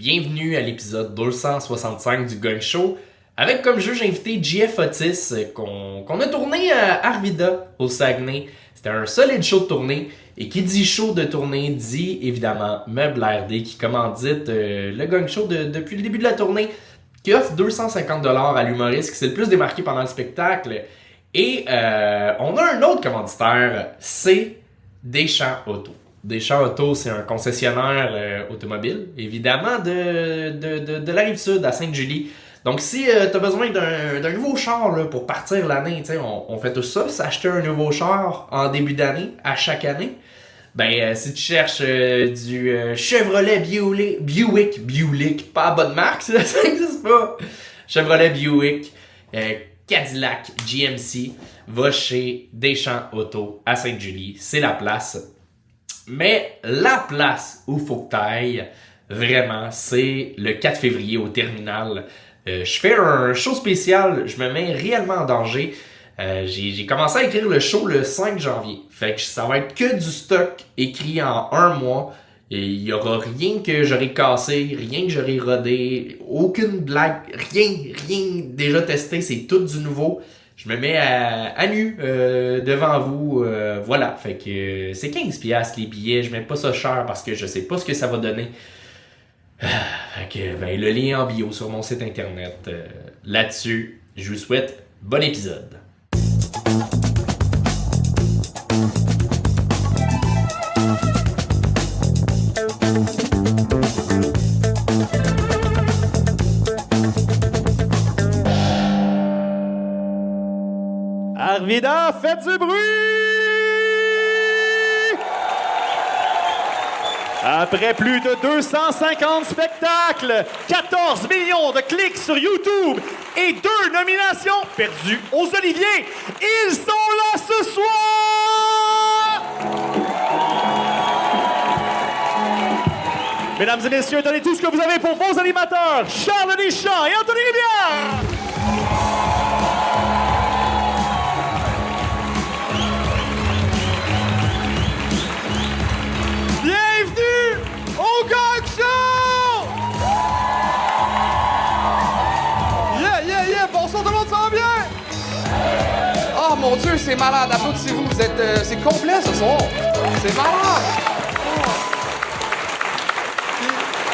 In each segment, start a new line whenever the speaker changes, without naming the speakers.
Bienvenue à l'épisode 265 du Gang Show. Avec comme juge invité JF Otis qu'on a tourné à Arvida au Saguenay. C'était un solide show de tournée. Et qui dit show de tournée dit évidemment Meuble RD qui commandite le Gang Show depuis le début de la tournée. Qui offre 250$ à l'humoriste qui s'est le plus démarqué pendant le spectacle. Et on a un autre commanditaire, c'est Deschamps Auto. Deschamps Auto, c'est un concessionnaire automobile, évidemment, de la Rive-Sud à Sainte-Julie. Donc, si tu as besoin d'un nouveau char là, pour partir l'année, on fait tout ça, s'acheter un nouveau char en début d'année, à chaque année. Ben, si tu cherches du Chevrolet Buick, pas à bonne marque, ça n'existe pas. Chevrolet Buick, Cadillac, GMC, va chez Deschamps Auto à Sainte-Julie, c'est la place. Mais la place où faut que t'ailles, vraiment, c'est le 4 février au Terminal. Je fais un show spécial, je me mets réellement en danger. J'ai commencé à écrire le show le 5 janvier. Fait que ça va être que du stock écrit en un mois. Et il y aura rien que j'aurai cassé, rien que j'aurai rodé, aucune blague, rien déjà testé, c'est tout du nouveau. Je me mets à nu devant vous, voilà. Fait que c'est 15$ les billets, je mets pas ça cher parce que je sais pas ce que ça va donner. Fait que ben, le lien en bio sur mon site internet. Là-dessus, je vous souhaite bon épisode.
Arvida, faites du bruit! Après plus de 250 spectacles, 14 millions de clics sur YouTube et 2 nominations perdues aux Oliviers, ils sont là ce soir! Mesdames et messieurs, donnez tout ce que vous avez pour vos animateurs, Charles Deschamps et Anthony Rivière!
Oh mon Dieu, c'est malade. Applaudissez-vous. Vous êtes, c'est complet ce soir. C'est malade.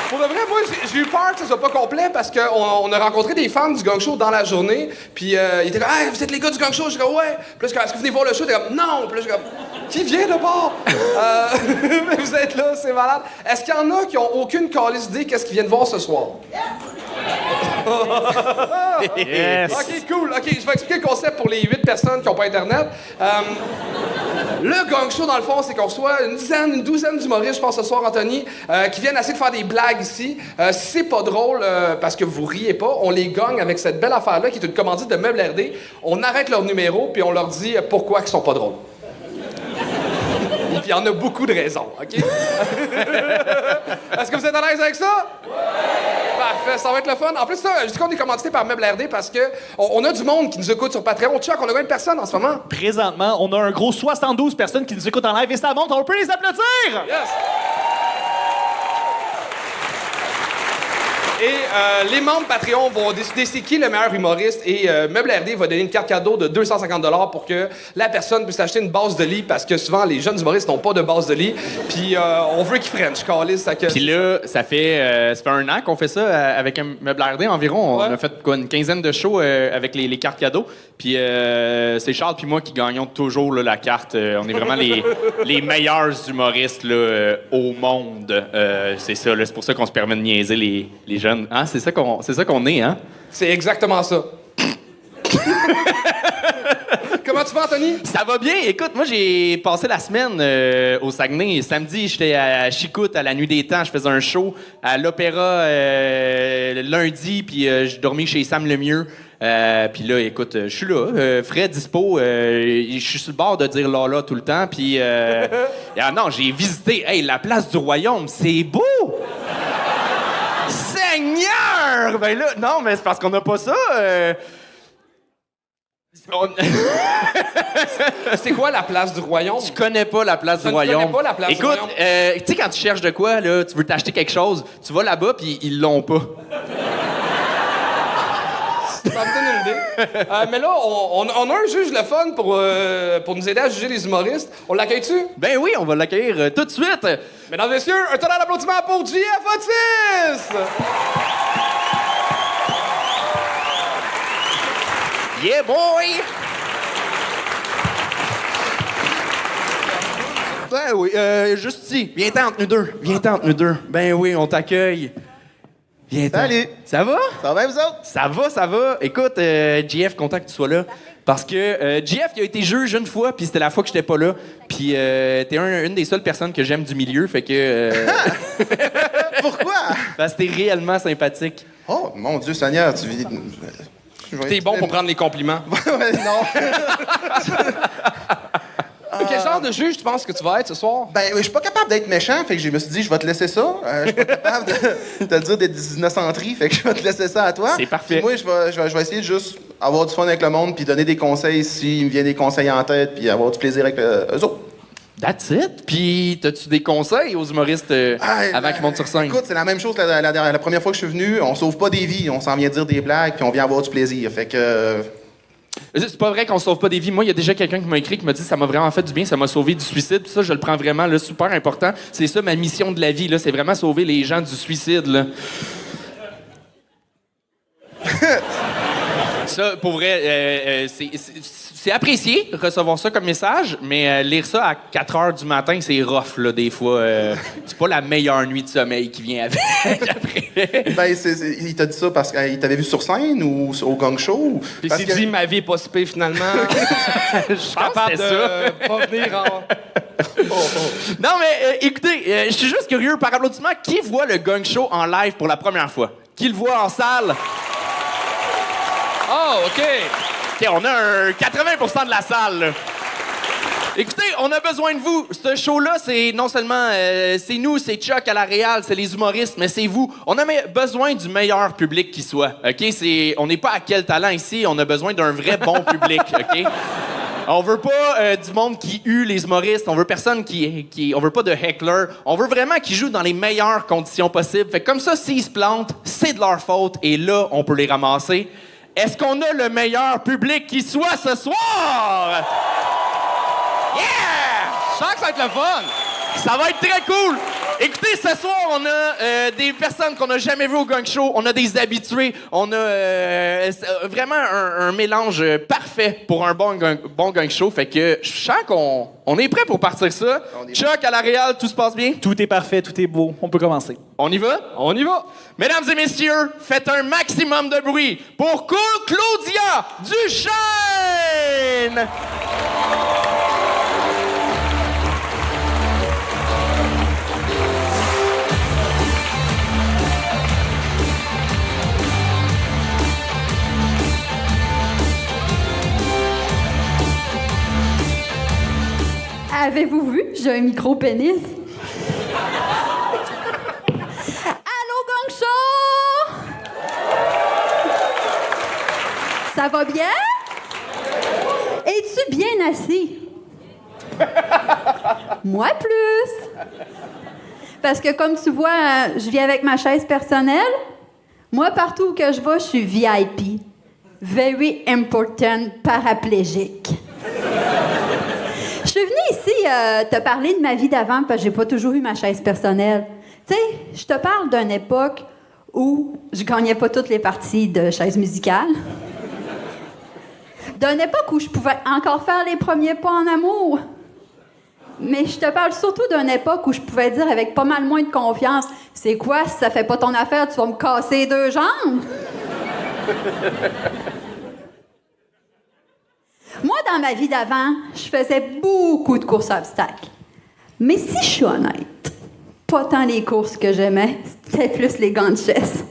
Pour de vrai, moi, j'ai eu peur que ce soit pas complet parce qu'on a rencontré des fans du Gang Show dans la journée. Puis ils étaient comme, hey, vous êtes les gars du Gang Show? Je suis comme, ouais. Puis là, est-ce que vous venez voir le show? Ils étaient comme, non. Puis là, je suis comme, qui vient de bord? Mais vous êtes là, c'est malade. Est-ce qu'il y en a qui ont aucune calisse idée qu'est-ce qu'ils viennent voir ce soir?
Yes.
OK, cool. OK, je vais expliquer le concept pour les 8 personnes qui n'ont pas Internet. Le Gang Show, dans le fond, c'est qu'on reçoit une douzaine d'humoristes, je pense, ce soir, Anthony, qui viennent essayer de faire des blagues ici. Si c'est pas drôle, parce que vous riez pas, on les gagne avec cette belle affaire-là, qui est une commandite de Meuble RD. On arrête leur numéro, puis on leur dit pourquoi ils sont pas drôles. Puis il y en a beaucoup de raisons, OK? Est-ce que vous êtes à l'aise avec ça? Oui! Parfait, ça va être le fun. En plus, ça, je dis qu'on est commandité par Meuble RD parce que on a du monde qui nous écoute sur Patreon. Chuck, on a combien de personnes en ce moment?
Présentement, on a un gros 72 personnes qui nous écoutent en live et ça monte, on peut les applaudir!
Yes! Et les membres Patreon vont décider c'est qui le meilleur humoriste et Meuble RD va donner une carte cadeau de 250$ pour que la personne puisse acheter une base de lit parce que souvent les jeunes humoristes n'ont pas de base de lit. Puis on veut qu'ils French calisse.
Puis là, ça fait un an qu'on fait ça avec un Meuble RD environ. On a fait quoi, une quinzaine de shows avec les cartes cadeaux. Puis c'est Charles puis moi qui gagnons toujours là, la carte. On est vraiment les meilleurs humoristes là, au monde. C'est ça, là, c'est pour ça qu'on se permet de niaiser les jeunes. Hein? C'est ça qu'on est, hein?
C'est exactement ça. Comment tu vas, Anthony?
Ça va bien. Écoute, moi, j'ai passé la semaine au Saguenay. Samedi, j'étais à Chicoute, à la Nuit des Temps. Je faisais un show à l'Opéra lundi, puis je dormis chez Sam Lemieux. Puis là, écoute, je suis là, frais, dispo. Je suis sur le bord de dire là tout le temps. Puis, non, j'ai visité la place du Royaume. C'est beau! Seigneur! Ben là, non, mais c'est parce qu'on n'a pas ça.
C'est quoi la place du royaume?
Tu connais pas la place
Je
du
ne connais
royaume.
pas la place du
Écoute,
royaume.
tu sais, quand tu cherches de quoi, là, tu veux t'acheter quelque chose, tu vas là-bas, puis ils l'ont pas.
Ça me donne une idée. Mais là, on a un juge le fun pour nous aider à juger les humoristes. On l'accueille-tu?
Ben oui, on va l'accueillir tout de suite.
Mesdames et messieurs, un tonnerre d'applaudissements pour JF Otis!
Yeah, boy! Ben oui, juste ici. Viens-t'en entre nous deux. Viens-t'en entre nous deux. Ben oui, on t'accueille. Viens-t'en.
Salut.
Ça va?
Ça va bien, vous autres?
Ça va, ça va. Écoute, JF, content que tu sois là. Parce que JF, il a été juge une fois, puis c'était la fois que j'étais pas là. Puis t'es une des seules personnes que j'aime du milieu, fait que...
Pourquoi?
Parce que t'es réellement sympathique.
Oh, mon Dieu Seigneur, tu vis...
T'es bon pour prendre les compliments.
Ouais, non.
Quel genre de juge tu penses que tu vas être ce soir?
Ben, je suis pas capable d'être méchant, fait que je me suis dit, je vais te laisser ça. Je suis pas capable de te dire des innocenteries, fait que je vais te laisser ça à toi.
C'est parfait.
Puis moi, je vais essayer de juste avoir du fun avec le monde, puis donner des conseils s'il me vient des conseils en tête, puis avoir du plaisir avec eux autres.
That's it. Puis, t'as-tu des conseils aux humoristes avant qu'ils montent sur scène?
Écoute, c'est la même chose la première fois que je suis venu. On sauve pas des vies, on s'en vient dire des blagues, puis on vient avoir du plaisir. Fait que...
C'est pas vrai qu'on sauve pas des vies. Moi, il y a déjà quelqu'un qui m'a écrit qui m'a dit ça m'a vraiment fait du bien, ça m'a sauvé du suicide. Puis ça, je le prends vraiment là, super important. C'est ça ma mission de la vie, là, c'est vraiment sauver les gens du suicide. Là. Ça, pour vrai, c'est apprécié recevoir ça comme message, mais lire ça à 4 heures du matin, c'est rough, là, des fois. C'est pas la meilleure nuit de sommeil qui vient avec après.
Ben, il t'a dit ça parce qu'il t'avait vu sur scène ou au gang show?
Puis
Parce
s'il
que-
dit ma vie est pas si pire finalement, je suis capable de
que c'était
pas venir en...
Non, mais écoutez, je suis juste curieux, par applaudissement, qui voit le gang show en live pour la première fois? Qui le voit en salle?
Oh, OK.
OK, on a un 80% de la salle, là. Écoutez, on a besoin de vous. Ce show-là, c'est non seulement c'est nous, c'est Chuck à la Réal, c'est les humoristes, mais c'est vous. On a besoin du meilleur public qui soit. OK? On n'est pas à quel talent ici, on a besoin d'un vrai bon public. OK? On veut pas du monde qui hue les humoristes, on veut personne on veut pas de heckler, on veut vraiment qu'ils jouent dans les meilleures conditions possibles. Fait que comme ça, s'ils se plantent, c'est de leur faute et là, on peut les ramasser. Est-ce qu'on a le meilleur public qui soit ce soir? Yeah!
Je sens que ça va être le fun.
Ça va être très cool! Écoutez, ce soir, on a des personnes qu'on n'a jamais vues au gang show, on a des habitués, on a vraiment un mélange parfait pour un bon gang show. Fait que je sens qu'on est prêt pour partir ça. Chuck, à la Réal, tout se passe bien?
Tout est parfait, tout est beau. On peut commencer.
On y va?
On y va.
Mesdames et messieurs, faites un maximum de bruit pour Claudia Duchesne!
Avez-vous vu? J'ai un micro-pénis. Allô, gang show! Ça va bien? Es-tu bien assis? Moi plus. Parce que comme tu vois, je viens avec ma chaise personnelle. Moi, partout où que je vais, je suis VIP. Very important paraplégique. Je suis venue ici te parler de ma vie d'avant parce que j'ai pas toujours eu ma chaise personnelle. Tu sais, je te parle d'une époque où je gagnais pas toutes les parties de chaise musicale. D'une époque où je pouvais encore faire les premiers pas en amour. Mais je te parle surtout d'une époque où je pouvais dire avec pas mal moins de confiance, c'est quoi, si ça fait pas ton affaire, tu vas me casser les 2 jambes? Moi, dans ma vie d'avant, je faisais beaucoup de courses à obstacles. Mais si je suis honnête, pas tant les courses que j'aimais, c'était plus les gants de chaise.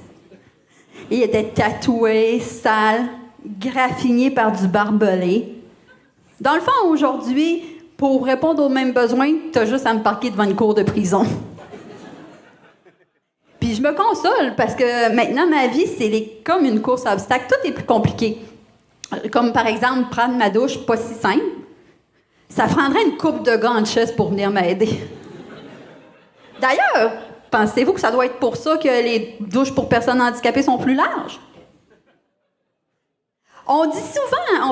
Ils étaient tatoués, sales, graffignés par du barbelé. Dans le fond, aujourd'hui, pour répondre aux mêmes besoins, t'as juste à me parquer devant une cour de prison. Puis je me console parce que maintenant, ma vie, c'est comme une course à obstacles. Tout est plus compliqué. Comme par exemple, prendre ma douche, pas si simple. Ça prendrait une coupe de gants de chaise pour venir m'aider. D'ailleurs, pensez-vous que ça doit être pour ça que les douches pour personnes handicapées sont plus larges? On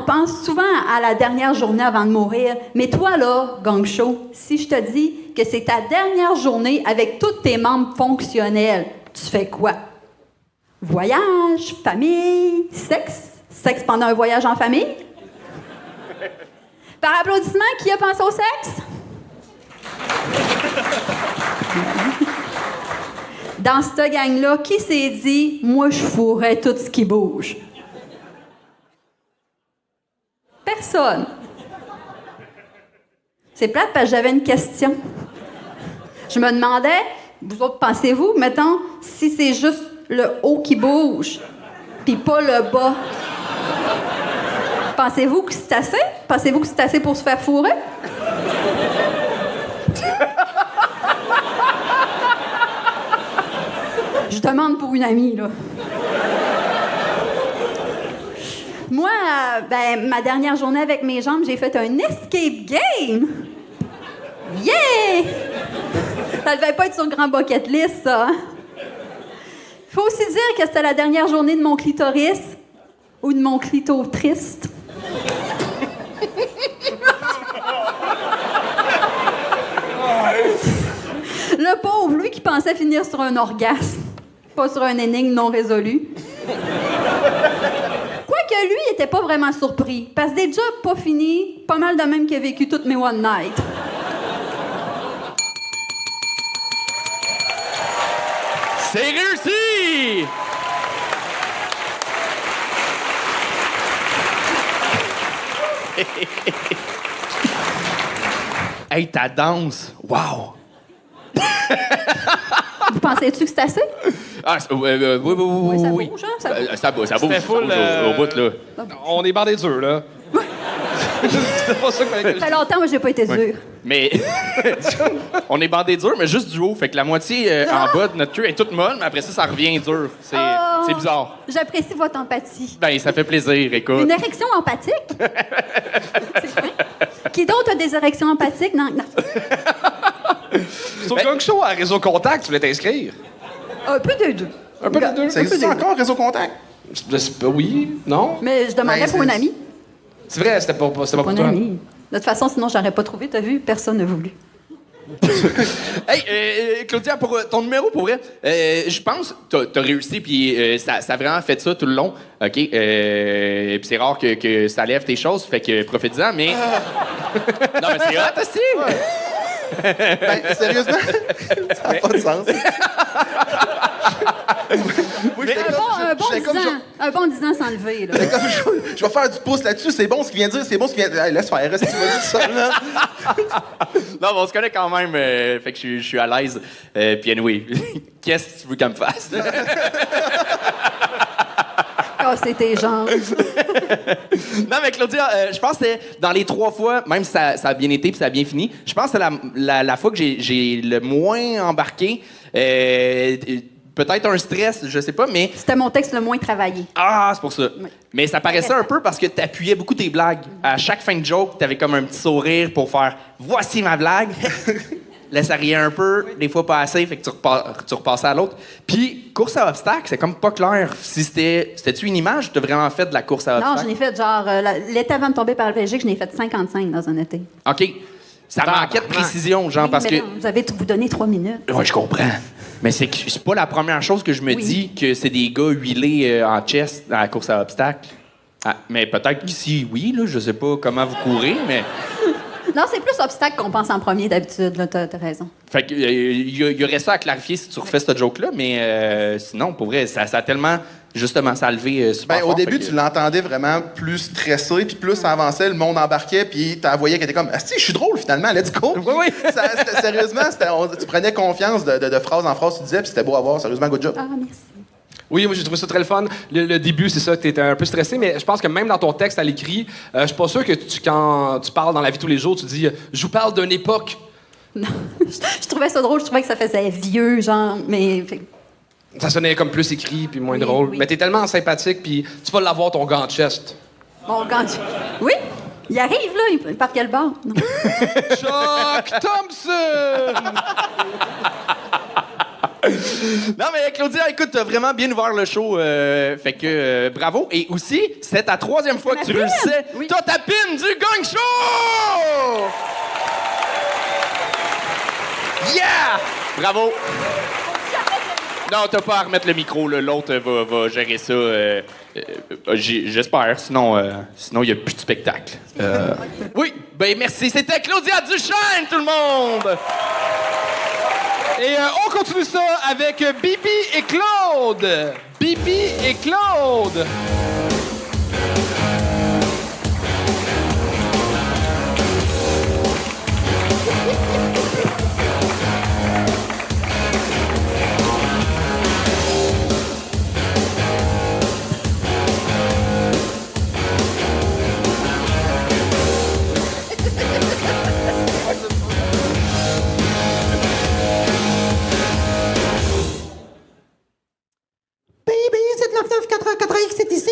pense souvent à la dernière journée avant de mourir. Mais toi, là, Gang Show, si je te dis que c'est ta dernière journée avec tous tes membres fonctionnels, tu fais quoi? Voyage, famille, sexe? Sexe pendant un voyage en famille? Par applaudissement, qui a pensé au sexe? Dans cette gang-là, qui s'est dit « Moi, je fourrais tout ce qui bouge » ? Personne. C'est plate parce que j'avais une question. Je me demandais, vous autres, pensez-vous, mettons, si c'est juste le haut qui bouge, puis pas le bas, pensez-vous que c'est assez? Pensez-vous que c'est assez pour se faire fourrer? Je demande pour une amie, là. Moi, ma dernière journée avec mes jambes, j'ai fait un escape game. Yeah! Ça devait pas être sur Grand Bucket List, ça. Faut aussi dire que c'était la dernière journée de mon clitoris ou de mon clito triste. Le pauvre, lui qui pensait finir sur un orgasme, pas sur un énigme non résolue. Quoique lui, il était pas vraiment surpris, parce que déjà pas fini, pas mal de même qu'il a vécu toutes mes one night.
C'est réussi! Hey, ta danse! Wow!
Vous pensez-tu que c'est assez?
Ah, oui,
ça
oui.
bouge, hein? Ça bouge.
Ça bouge,
C'était full,
au bout, là.
On est bandés durs, là. C'était pas ça qu'il fallait que
Ça fait longtemps, moi, j'ai pas été dure.
Mais on est bandé dur, mais juste du haut. Fait que la moitié en bas de notre queue est toute molle, mais après ça, ça revient dur. C'est bizarre.
J'apprécie votre empathie.
Ben, ça fait plaisir, écoute.
Une érection empathique? C'est fin. Qui d'autre a des érections empathiques? Non.
Sur Gang Show, à Réseau Contact, tu voulais t'inscrire?
Un peu des deux.
Un peu les deux.
Ça existe encore, Réseau Contact?
Oui, non?
Mais je demandais
Ben,
pour une
c'est-
amie.
C'est vrai, c'était pas pour
Pour une
toi.
amie. De toute façon, sinon, j'aurais pas trouvé. T'as vu? Personne n'a voulu.
Hey, Claudia, pour ton numéro, pour vrai, je pense que t'as réussi, puis ça a vraiment fait ça tout le long. OK? Puis c'est rare que ça lève tes choses, fait que profite-en, mais... Non, mais c'est hot aussi!
Ben, sérieusement? Ça n'a pas de sens. Oui, j'étais
Un bon 10 ans sans lever, là.
comme, je vais faire du pouce là-dessus, c'est bon ce qu'il vient de dire, c'est bon ce qu'il vient de dire. Hey, laisse faire, reste, tu vas dire ça, là.
Non, mais on se connaît quand même, fait que je suis à l'aise. Puis anyway, qu'est-ce que tu veux qu'elle me fasse?
Oh, c'était genre.
Non, mais Claudia, je pense que c'était dans les 3 fois, même si ça a bien été puis ça a bien fini, je pense que c'est la fois que j'ai le moins embarqué. Peut-être un stress, je sais pas, mais...
C'était mon texte le moins travaillé.
Ah, c'est pour ça.
Oui.
Mais ça paraissait un peu parce que t'appuyais beaucoup tes blagues. À chaque fin de joke, t'avais comme un petit sourire pour faire « Voici ma blague! » Là, ça riait un peu, des fois pas assez, fait que tu repassais à l'autre. Puis, course à obstacles, c'est comme pas clair si c'était-tu une image ou t'as vraiment fait de la course à
Non,
obstacles?
je n'ai fait genre. L'été avant de tomber par le Belgique, je n'ai fait 55 dans un été.
OK. Ça manquait de précision, genre,
Oui,
parce
mais
que...
non, vous donnez 3 minutes.
Ouais, je comprends. Mais c'est pas la première chose que je me
Oui.
dis que c'est des gars huilés en chest à la course à obstacles. Ah, mais peut-être qu'ici, oui, là, je sais pas comment vous courez, mais...
Non, c'est plus obstacle qu'on pense en premier d'habitude, là, t'as raison.
Fait que, y aurait ça à clarifier si tu refais ce joke-là, mais sinon, pour vrai, ça a tellement... Justement, ça a levé super
Ben,
fort.
au début,
fait que-
tu l'entendais vraiment plus stressé, puis plus ça avançait, le monde embarquait, puis tu voyais qu'elle était comme « Ah, si, je suis drôle, finalement, let's go! »
Oui.
Sérieusement, tu prenais confiance de phrase en phrase, tu disais, puis c'était beau à voir, sérieusement, good job.
Ah, merci.
Oui, moi j'ai trouvé ça très le fun. Le début, c'est ça, tu étais un peu stressé, mais je pense que même dans ton texte à l'écrit, je suis pas sûr que quand tu parles dans la vie de tous les jours, tu dis « Je vous parle d'une époque ».
Non, je trouvais ça drôle, je trouvais que ça faisait vieux, genre, mais.
Ça sonnait comme plus écrit puis moins
Oui,
drôle.
oui.
Mais t'es tellement sympathique, puis tu vas l'avoir ton gant de chest.
Bon, quand Oui? Il arrive, là. Par quel bord? Non.
Chuck Thompson!
Non, mais Claudia, écoute, t'as vraiment bien ouvert le show. Fait que bravo. Et aussi, c'est ta 3e fois que tu réussissais.
Oui.
T'as ta pin du Gang Show! Yeah! Bravo. Non, t'as pas à remettre le micro, là. L'autre va gérer ça. J'espère. Sinon, il n'y a plus de spectacle. Oui, ben merci. C'était Claudia Duchesne, tout le monde!
Et on continue ça avec Bibi et Claude. Bibi et Claude.
c'est ici.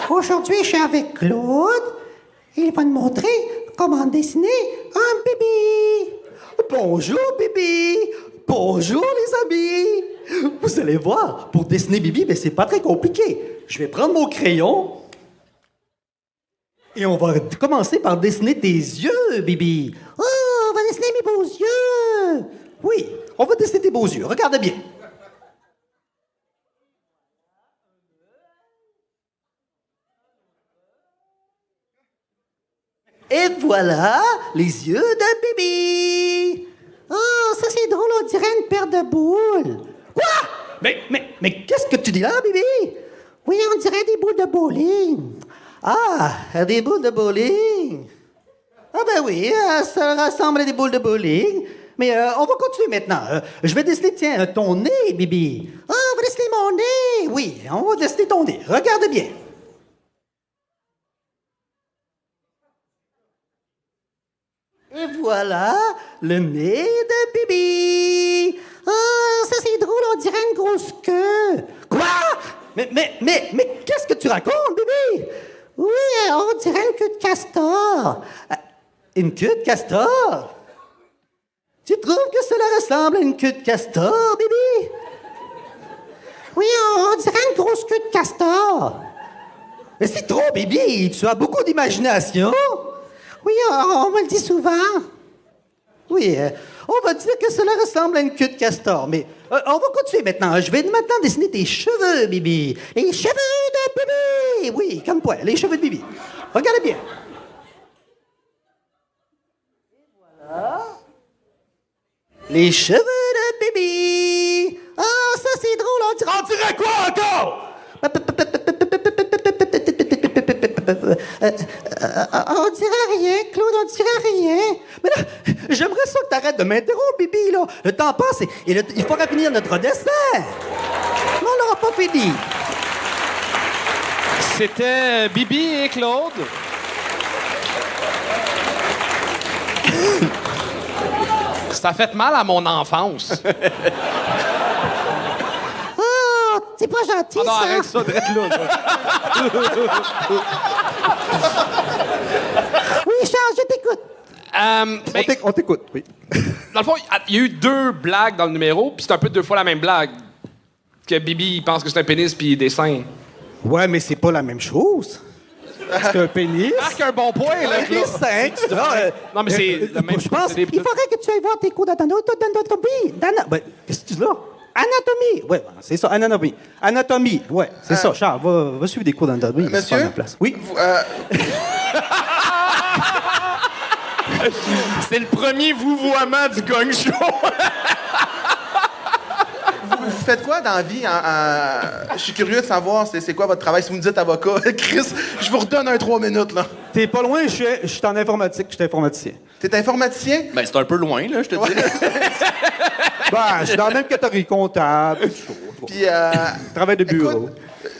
Aujourd'hui, je suis avec Claude. Il va nous montrer comment dessiner un bébé.
Bonjour, Bibi! Bonjour, les amis! Vous allez voir, pour dessiner Bibi, ben, c'est pas très compliqué. Je vais prendre mon crayon et on va commencer par dessiner tes yeux, Bibi.
Oh, on va dessiner mes beaux yeux.
Oui, on va dessiner tes beaux yeux. Regarde bien. Et voilà les yeux de Bibi.
Oh, ça c'est drôle, on dirait une paire de boules.
Quoi? Mais qu'est-ce que tu dis là, Bibi?
Oui, on dirait des boules de bowling.
Ah, des boules de bowling. Ah ben oui, ça ressemble à des boules de bowling. Mais on va continuer maintenant. Je vais dessiner, tiens, ton nez, Bibi.
Oh, on va dessiner mon nez.
Oui, on va dessiner ton nez. Regarde bien. Et voilà le nez de Bibi.
Oh, ça c'est drôle, on dirait une grosse queue.
Quoi? Mais qu'est-ce que tu racontes, Bibi?
Oui, on dirait une queue de castor.
Une queue de castor? Tu trouves que cela ressemble à une queue de castor, Bibi?
Oui, on dirait une grosse queue de castor.
Mais c'est trop, Bibi. Tu as beaucoup d'imagination.
Oui, on me le dit souvent.
Oui, on va dire que cela ressemble à une queue de castor, mais on va continuer maintenant. Je vais maintenant dessiner tes cheveux, Bibi.
Les cheveux de Bibi!
Oui, comme toi, les cheveux de Bibi. Regarde bien. Et voilà. Les cheveux de Bibi.
Oh, ça c'est drôle,
On dirait quoi encore?
On dirait rien, Claude, on dirait rien.
Mais là, j'aimerais ça que t'arrêtes de m'interrompre, Bibi, là. Le temps passe et il faudra finir notre dessin. Mais on n'aura pas fini.
C'était Bibi et Claude. Ça a fait mal à mon enfance.
Oh, c'est pas gentil,
Ah non,
ça.
arrête ça, drette là.
Oui, Charles, je t'écoute.
On t'écoute, oui.
Dans le fond, il y a eu 2 blagues dans le numéro, puis c'est un peu 2 fois la même blague. Que Bibi, il pense que c'est un pénis, puis des seins.
Ouais, mais c'est pas la même chose. C'est un pénis.
Marque un bon point, là.
Avec les seins.
Non, mais c'est le même.
Je pense.
c'est des-
Il faudrait que tu ailles voir tes cours d'anatomie.
Ben, qu'est-ce que tu dis là? Anatomie. Ouais, c'est ça, anatomie. Anatomie, ouais, c'est ça. Charles, va suivre des cours d'anatomie.
Monsieur?
C'est pas ma place. Oui.
C'est le premier vouvoiement du Gang Show.
Vous faites quoi dans la vie? Je suis curieux de savoir c'est quoi votre travail. Si vous me dites avocat, Chris, je vous redonne un 3 minutes, là.
T'es pas loin, je suis en informatique, je suis informaticien.
T'es informaticien?
Ben, c'est un peu loin, là, je te dis.
Ben, je suis dans la même catégorie comptable.
Puis,
Travail de bureau.
écoute,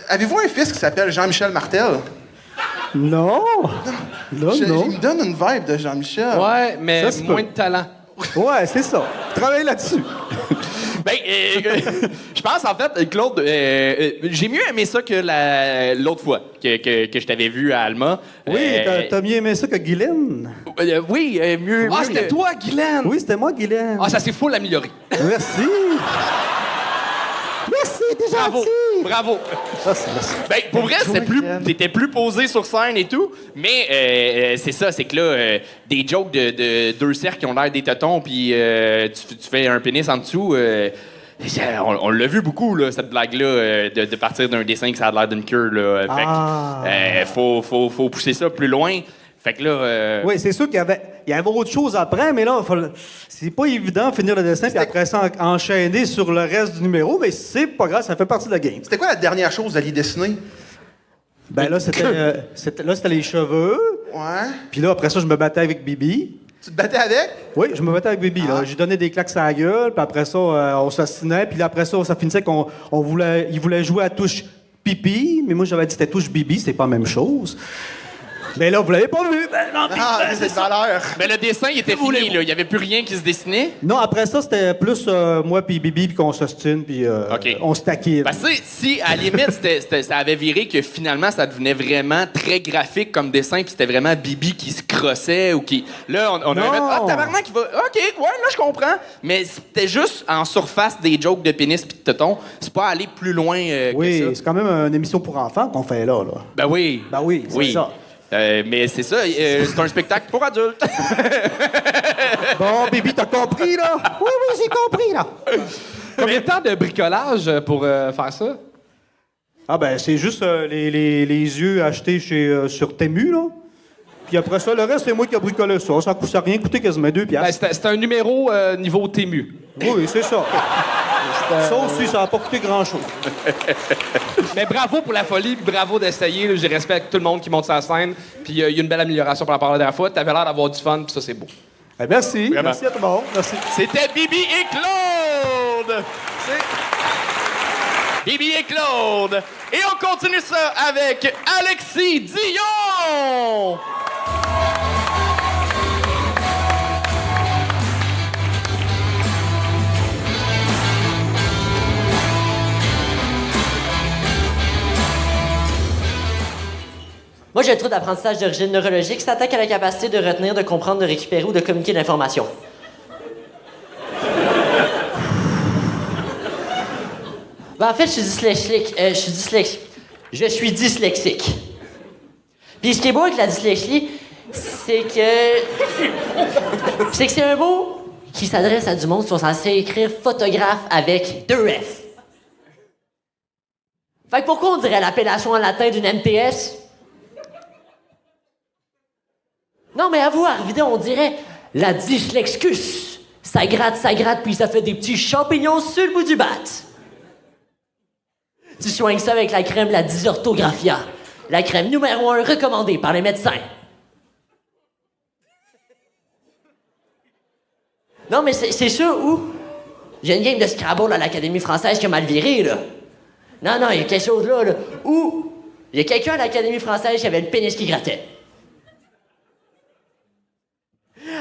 avez-vous un fils qui s'appelle Jean-Michel Martel?
Non. Non,
Il
non.
me donne une vibe de Jean-Michel.
Ouais, mais
Ça se
moins
peut.
de talent.
Ouais, c'est ça. Travaille là-dessus.
Ben, je pense, en fait, Claude, j'ai mieux aimé ça que l'autre fois que je t'avais vu à Alma.
Oui, t'as mieux aimé ça que Guylaine?
Oui, mieux.
Ah,
mieux
c'était
que-
toi, Guylaine!
Oui, c'était moi, Guylaine.
Ah, ça s'est full amélioré.
Merci.
Merci, t'es
Bravo,
gentil.
bravo.
Merci, merci.
Ben, pour vrai, t'étais plus posé sur scène et tout, mais c'est ça, c'est que là, des jokes de deux cercles qui ont l'air des tétons, puis tu fais un pénis en dessous, on l'a vu beaucoup, là, cette blague-là, de partir d'un dessin que ça a l'air d'une queue, là. Fait que, faut pousser ça plus loin. Fait que là...
Oui, c'est sûr qu'il y avait autre chose après, mais là, c'est pas évident de finir le dessin puis après ça enchaîner sur le reste du numéro, mais c'est pas grave, ça fait partie de la game.
C'était quoi la dernière chose à lui dessiner?
Ben là, c'était les cheveux,
Ouais.
puis là, après ça, je me battais avec Bibi.
Tu te battais avec?
Oui, je me battais avec Bibi.
Ah.
Là. J'ai donné des claques à la gueule, puis après ça, on s'assinait, puis là, après ça, ça finissait il voulait jouer à touche pipi, mais moi, j'avais dit c'était touche Bibi, c'est pas la même chose. Mais là, vous l'avez pas vu. Ben, non,
C'est de valeur.
Mais le dessin, il était fini, là. Il y avait plus rien qui se dessinait.
non, après ça, c'était plus moi puis Bibi, puis qu'on s'ostine, puis
OK.
on se taquine.
Parce que si, à la limite, ça avait viré que finalement, ça devenait vraiment très graphique comme dessin, puis c'était vraiment Bibi qui se crossait ou qui... Là, on avait
Non.
fait « Ah, tabarnak, il va... OK, ouais, là, je comprends. » Mais c'était juste en surface des jokes de pénis puis de téton. C'est pas aller plus loin que
Oui,
ça.
c'est quand même une émission pour enfants qu'on fait là.
Ben oui.
Ben oui, c'est ça.
Mais c'est ça, c'est un spectacle pour adultes.
Bon, Bibi, t'as compris, là?
Oui, j'ai compris, là.
Combien de temps de bricolage pour faire ça?
Ah ben, c'est juste les yeux achetés sur Temu, là. Puis après ça, le reste, c'est moi qui ai bricolé ça. Ça a rien coûté quasiment 2
Ben,
piastres.
c'était un numéro niveau Tému.
Oui, c'est ça. Ça aussi, ça n'a pas coûté grand-chose.
Mais bravo pour la folie, puis bravo d'essayer. Là. Je respecte tout le monde qui monte sur la scène. Puis il y a une belle amélioration par rapport à la dernière fois. T'avais l'air d'avoir du fun, puis ça, c'est beau.
Eh, merci.
Vraiment.
Merci à tout le monde. Merci.
C'était Bibi et Claude! Bibi et Claude! Et on continue ça avec Alexis Dion!
Moi, j'ai un trouble d'apprentissage d'origine neurologique qui s'attaque à la capacité de retenir, de comprendre, de récupérer ou de communiquer de l'information. Ben, en fait, je suis dyslexique. Je suis dyslexique. Puis ce qui est beau avec la dyslexie, c'est que c'est un mot qui s'adresse à du monde qui sont censés écrire photographe avec 2 F. Fait que pourquoi on dirait l'appellation en latin d'une MTS? Non, mais avoue, Arvida, on dirait la dyslexcus. Ça gratte, puis ça fait des petits champignons sur le bout du bat. Tu soignes ça avec la crème la dysorthographia. La crème numéro 1 recommandée par les médecins. Non, mais c'est sûr où? J'ai une game de Scrabble à l'Académie française qui a mal viré, là. Non, il y a quelque chose là, où il y a quelqu'un à l'Académie française qui avait le pénis qui grattait.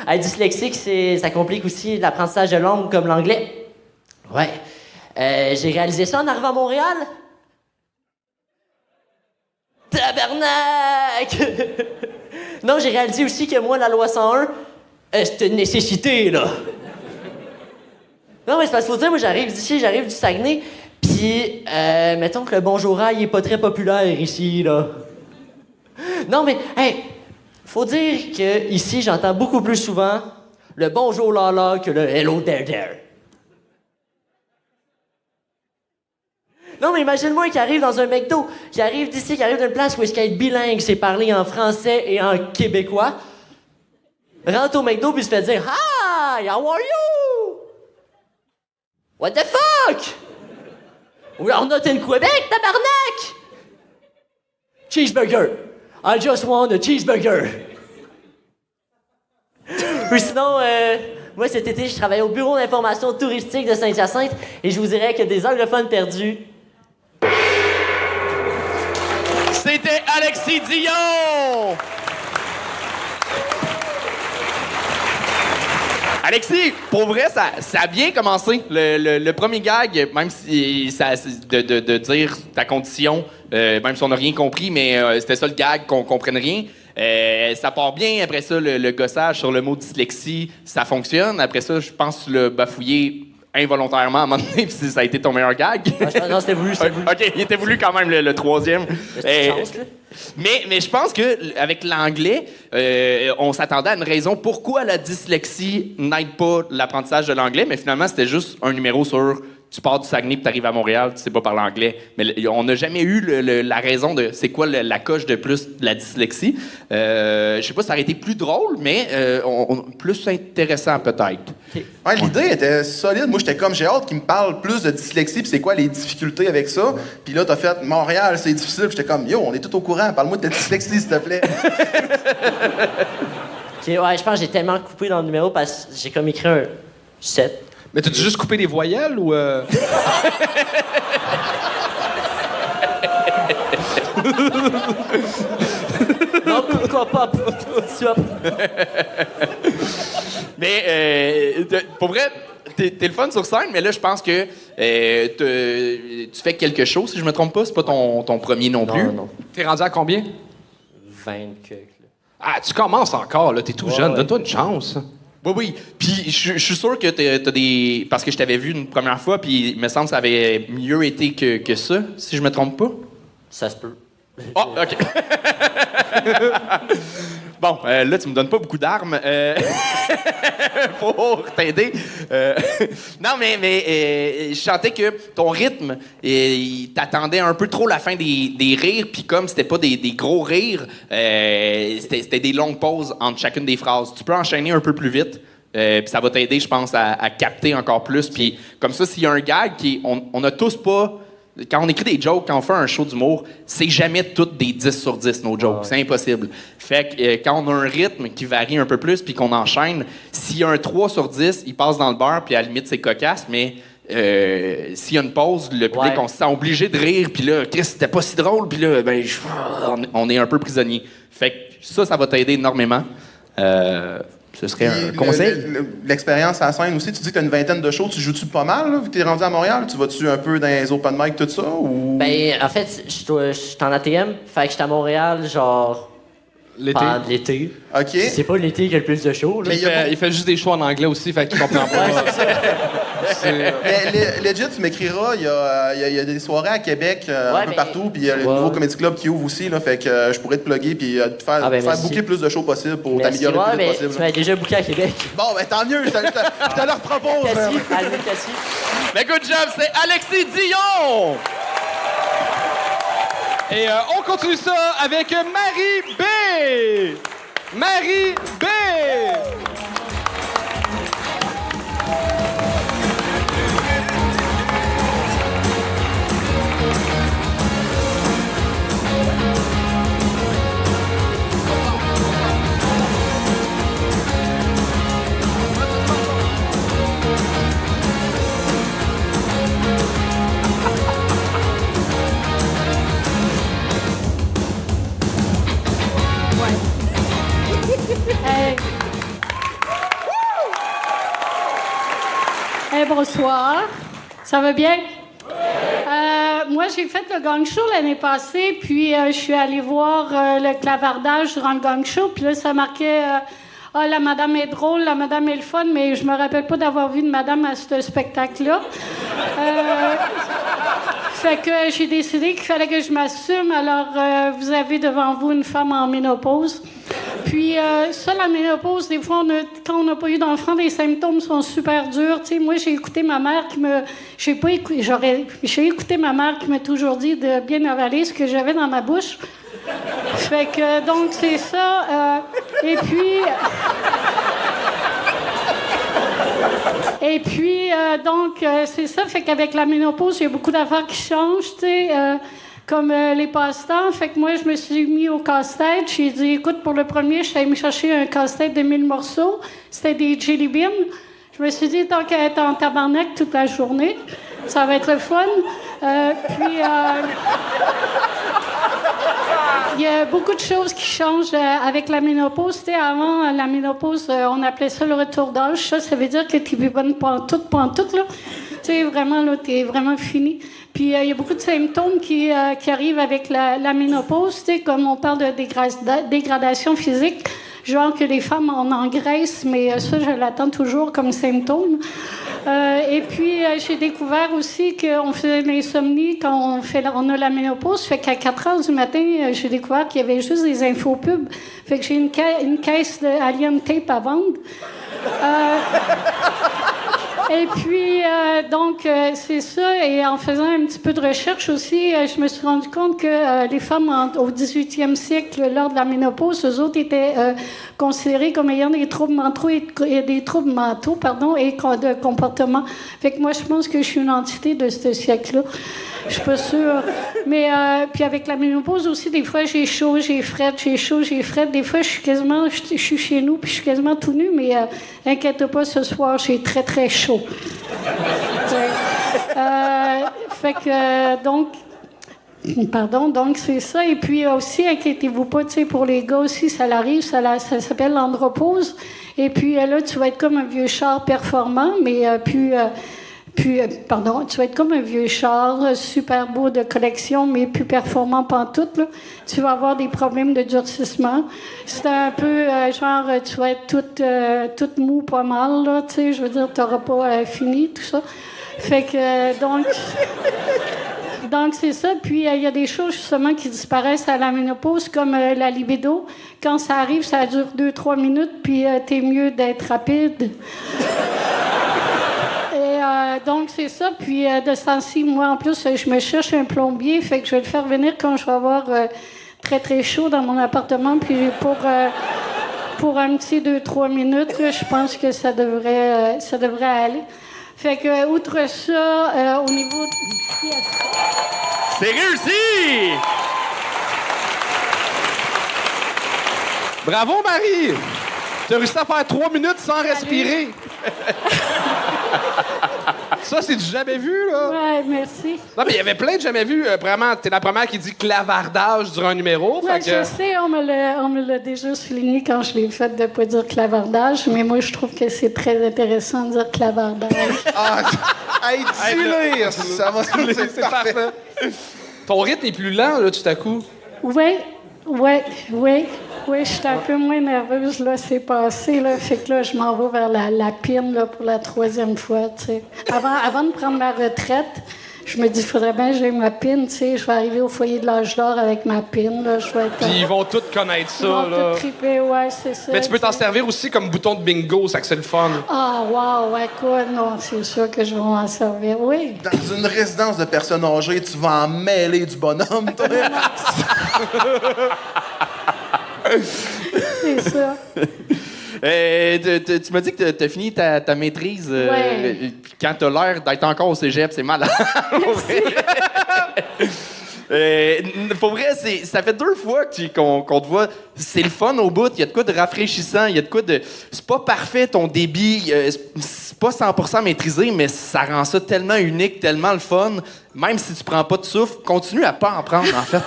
Être dyslexique, ça complique aussi l'apprentissage de langue comme l'anglais. Ouais. J'ai réalisé ça en arrivant à Montréal. Tabarnak! Non, j'ai réalisé aussi que moi, la loi 101, c'est une nécessité, là. Non, mais c'est parce qu'il faut dire, moi, j'arrive d'ici, j'arrive du Saguenay, puis, mettons que le bonjour il est pas très populaire ici, là. Non, mais, hey, faut dire que ici, j'entends beaucoup plus souvent le bonjour là que le hello there. Non, mais imagine-moi qui arrive dans un McDo, qui arrive d'ici, qui arrive d'une place où est-ce qu'il est bilingue, c'est parler en français et en québécois. Rentre au McDo puis se fait dire Hi, how are you? What the fuck? We are not in Quebec, tabarnak! Cheeseburger. I just want a cheeseburger. Ou sinon, moi cet été, je travaillais au bureau d'information touristique de Saint-Hyacinthe et je vous dirais que des anglophones perdus.
C'était Alexis Dion! Alexis, pour vrai, ça a bien commencé. Le premier gag, même si de dire ta condition, même si on n'a rien compris, mais c'était ça le gag, qu'on comprenne rien. Ça part bien. Après ça, le gossage sur le mot dyslexie, ça fonctionne. Après ça, je pense que tu l'as bafouillé involontairement à un moment donné, puis ça a été ton meilleur gag.
Non, c'était voulu, c'était voulu.
OK, il était voulu quand même le troisième.
C'est une chance, là.
Mais je pense que avec l'anglais, on s'attendait à une raison pourquoi la dyslexie n'aide pas l'apprentissage de l'anglais, mais finalement, c'était juste un numéro sur tu pars du Saguenay puis t'arrives à Montréal, tu sais pas parler anglais. Mais on n'a jamais eu la raison de c'est quoi la coche de plus de la dyslexie. Je sais pas, ça aurait été plus drôle, mais plus intéressant peut-être.
Okay.
Ouais, l'idée était solide. Moi, j'étais comme, j'ai hâte qu'il me parle plus de dyslexie, puis c'est quoi les difficultés avec ça. Puis là, t'as fait Montréal, c'est difficile. Puis j'étais comme, yo, on est tout au courant. Parle-moi de ta dyslexie, s'il te plaît.
Okay, ouais, je pense que j'ai tellement coupé dans le numéro parce que j'ai comme écrit un 7.
Mais t'as juste coupé les voyelles ou...
Non, pourquoi pas?
Mais pour vrai, t'es le fun sur scène, mais là, je pense que tu fais quelque chose, si je me trompe pas. C'est pas ton premier non plus.
Non.
T'es rendu à combien?
20 que.
Ah, tu commences encore, là. T'es tout jeune.
Ouais.
Donne-toi une chance.
Oui. Puis je suis sûr que t'as des... Parce que je t'avais vu une première fois, puis il me semble que ça avait mieux été que ça, si je me trompe pas.
Ça se peut.
Ah, OK. Bon, là, tu me donnes pas beaucoup d'armes pour t'aider. Non, mais je sentais que ton rythme, il t'attendait un peu trop la fin des rires, puis comme c'était pas des gros rires, c'était des longues pauses entre chacune des phrases. Tu peux enchaîner un peu plus vite, puis ça va t'aider, je pense, à capter encore plus. Puis comme ça, s'il y a un gag on n'a tous pas... Quand on écrit des jokes, quand on fait un show d'humour, c'est jamais toutes des 10 sur 10, nos jokes. C'est impossible. Fait que quand on a un rythme qui varie un peu plus puis qu'on enchaîne, s'il y a un 3 sur 10, il passe dans le beurre puis à la limite, c'est cocasse, mais s'il y a une pause, le public, on se sent obligé de rire puis là, Chris, c'était pas si drôle puis là, ben, on est un peu prisonnier. Fait que ça va t'aider énormément. Ce serait un conseil.
L'expérience à la scène aussi, tu dis que tu as une vingtaine de shows, tu joues-tu pas mal, là, vu que tu es rendu à Montréal? Tu vas-tu un peu dans les open mic, tout ça? Ou...
Ben, en fait, je suis en ATM, fait que j'étais à Montréal, genre.
L'été?
Pendant l'été.
OK.
C'est pas l'été qui a le plus de shows, là.
Mais il fait juste des choix en anglais aussi, fait qu'il comprend pas.
Mais legit, tu m'écriras, il y a des soirées à Québec, un peu partout, puis il y a le nouveau Comedy Club qui ouvre aussi, là, fait que je pourrais te plugger puis te faire booker plus de shows possible pour t'améliorer le plus possible.
Tu m'as déjà booké à Québec.
Bon, ben tant mieux, je te leur propose.
Cassie.
Mais good job, c'est Alexis Dion!
Et on continue ça avec Marie B! Marie B!
Bonsoir. Ça va bien? Moi, j'ai fait le gang show l'année passée, puis je suis allée voir le clavardage durant le gang show, puis là, ça marquait la madame est drôle, la madame est le fun, mais je me rappelle pas d'avoir vu une madame à ce spectacle-là. Fait que j'ai décidé qu'il fallait que je m'assume. Alors, vous avez devant vous une femme en ménopause. Puis, ça, la ménopause, des fois, quand on n'a pas eu d'enfant, les symptômes sont super durs. Tu sais, moi, j'ai écouté ma mère qui me... J'ai écouté ma mère qui m'a toujours dit de bien avaler ce que j'avais dans ma bouche. Fait que, donc, c'est ça. Et puis, c'est ça. Fait qu'avec la ménopause, il y a beaucoup d'affaires qui changent, tu sais, comme les passe-temps. Fait que moi, je me suis mis au casse-tête. J'ai dit, écoute, pour le premier, je suis allée me chercher un casse-tête de 1000 morceaux. C'était des jelly beans. Je me suis dit, tant qu'à être en tabarnak toute la journée, ça va être le fun. Il y a beaucoup de choses qui changent avec la ménopause. Tu sais, avant la ménopause, on appelait ça le retour d'âge. Ça veut dire que tu n'es plus bonne pantoute, là. Tu sais, vraiment, là, tu es vraiment fini. Puis, il y a beaucoup de symptômes qui arrivent avec la ménopause, tu sais, comme on parle de dégradation physique, genre que les femmes en engraissent, mais ça, je l'attends toujours comme symptôme. Et puis, j'ai découvert aussi qu'on faisait de l'insomnie quand on a la ménopause. Fait qu'à 4 heures du matin, j'ai découvert qu'il y avait juste des infopubs. Fait que j'ai une caisse de Alien Tape à vendre. Et puis, donc, c'est ça. Et en faisant un petit peu de recherche aussi, je me suis rendu compte que les femmes au 18e siècle, lors de la ménopause, eux autres étaient considérées comme ayant des troubles mentaux et de comportement. Fait que moi, je pense que je suis une entité de ce siècle-là. Je suis pas sûre. Mais, puis avec la ménopause aussi, des fois, j'ai chaud, j'ai frette, j'ai chaud, j'ai frette. Des fois, je suis chez nous, puis je suis quasiment tout nue, mais inquiète pas, ce soir, j'ai très, très chaud. Fait que, donc, c'est ça. Et puis aussi, inquiétez-vous pas, tu sais, pour les gars aussi, ça l'arrive, ça s'appelle l'andropause. Et puis là, tu vas être comme un vieux char performant, mais tu vas être comme un vieux char, super beau de collection, mais plus performant pantoute, là. Tu vas avoir des problèmes de durcissement. C'est un peu genre, tu vas être toute mou pas mal, là, tu sais, je veux dire, t'auras pas fini, tout ça. Fait que, donc, c'est ça. Puis, il y a des choses, justement, qui disparaissent à la ménopause, comme la libido. Quand ça arrive, ça dure 2-3 minutes, puis t'es mieux d'être rapide. Donc, c'est ça. Puis, de ce temps-ci, moi, en plus, je me cherche un plombier. Fait que je vais le faire venir quand je vais avoir très, très chaud dans mon appartement. Puis, pour un petit 2-3 minutes, là, je pense que ça devrait aller. Fait que, outre ça, au niveau... Yes.
C'est réussi! Bravo, Marie! Tu as réussi à faire 3 minutes sans respirer. Ça, c'est du jamais vu, là.
Ouais, merci.
Non, mais il y avait plein de jamais vu. Vraiment, t'es la première qui dit clavardage durant un numéro.
Ouais, je sais, on me l'a déjà souligné quand je l'ai fait de ne pas dire clavardage, mais moi, je trouve que c'est très intéressant de dire clavardage.
Hey, dis-le! Ça va
c'est parfait. Ton rythme est plus lent, là, tout à coup.
Oui, je suis un peu moins nerveuse, là, c'est passé, là. Fait que là, je m'en vais vers la pine, là, pour la 3e fois, tu sais. Avant de prendre ma retraite, je me dis, il faudrait bien que j'aie ma pine, tu sais. Je vais arriver au foyer de l'âge d'or avec ma pine, là. Je vais être...
Puis ils vont tous connaître ça, là.
Ils vont tous triper, ouais, c'est ça.
Mais tu peux t'en servir aussi comme bouton de bingo, ça que c'est le fun.
Ah, wow, ouais, quoi, non, c'est sûr que je vais m'en servir, oui.
Dans une résidence de personnes âgées, tu vas en mêler du bonhomme, toi.
C'est ça.
Tu m'as dit que tu as fini ta maîtrise. Quand tu as l'air d'être encore au cégep, c'est malade. Pour vrai, ça fait 2 fois qu'on te voit. C'est le fun au bout. Il y a de quoi de rafraîchissant. Il y a de quoi de... C'est pas parfait, ton débit. C'est pas 100% maîtrisé, mais ça rend ça tellement unique, tellement le fun. Même si tu prends pas de souffle, continue à pas en prendre, en fait.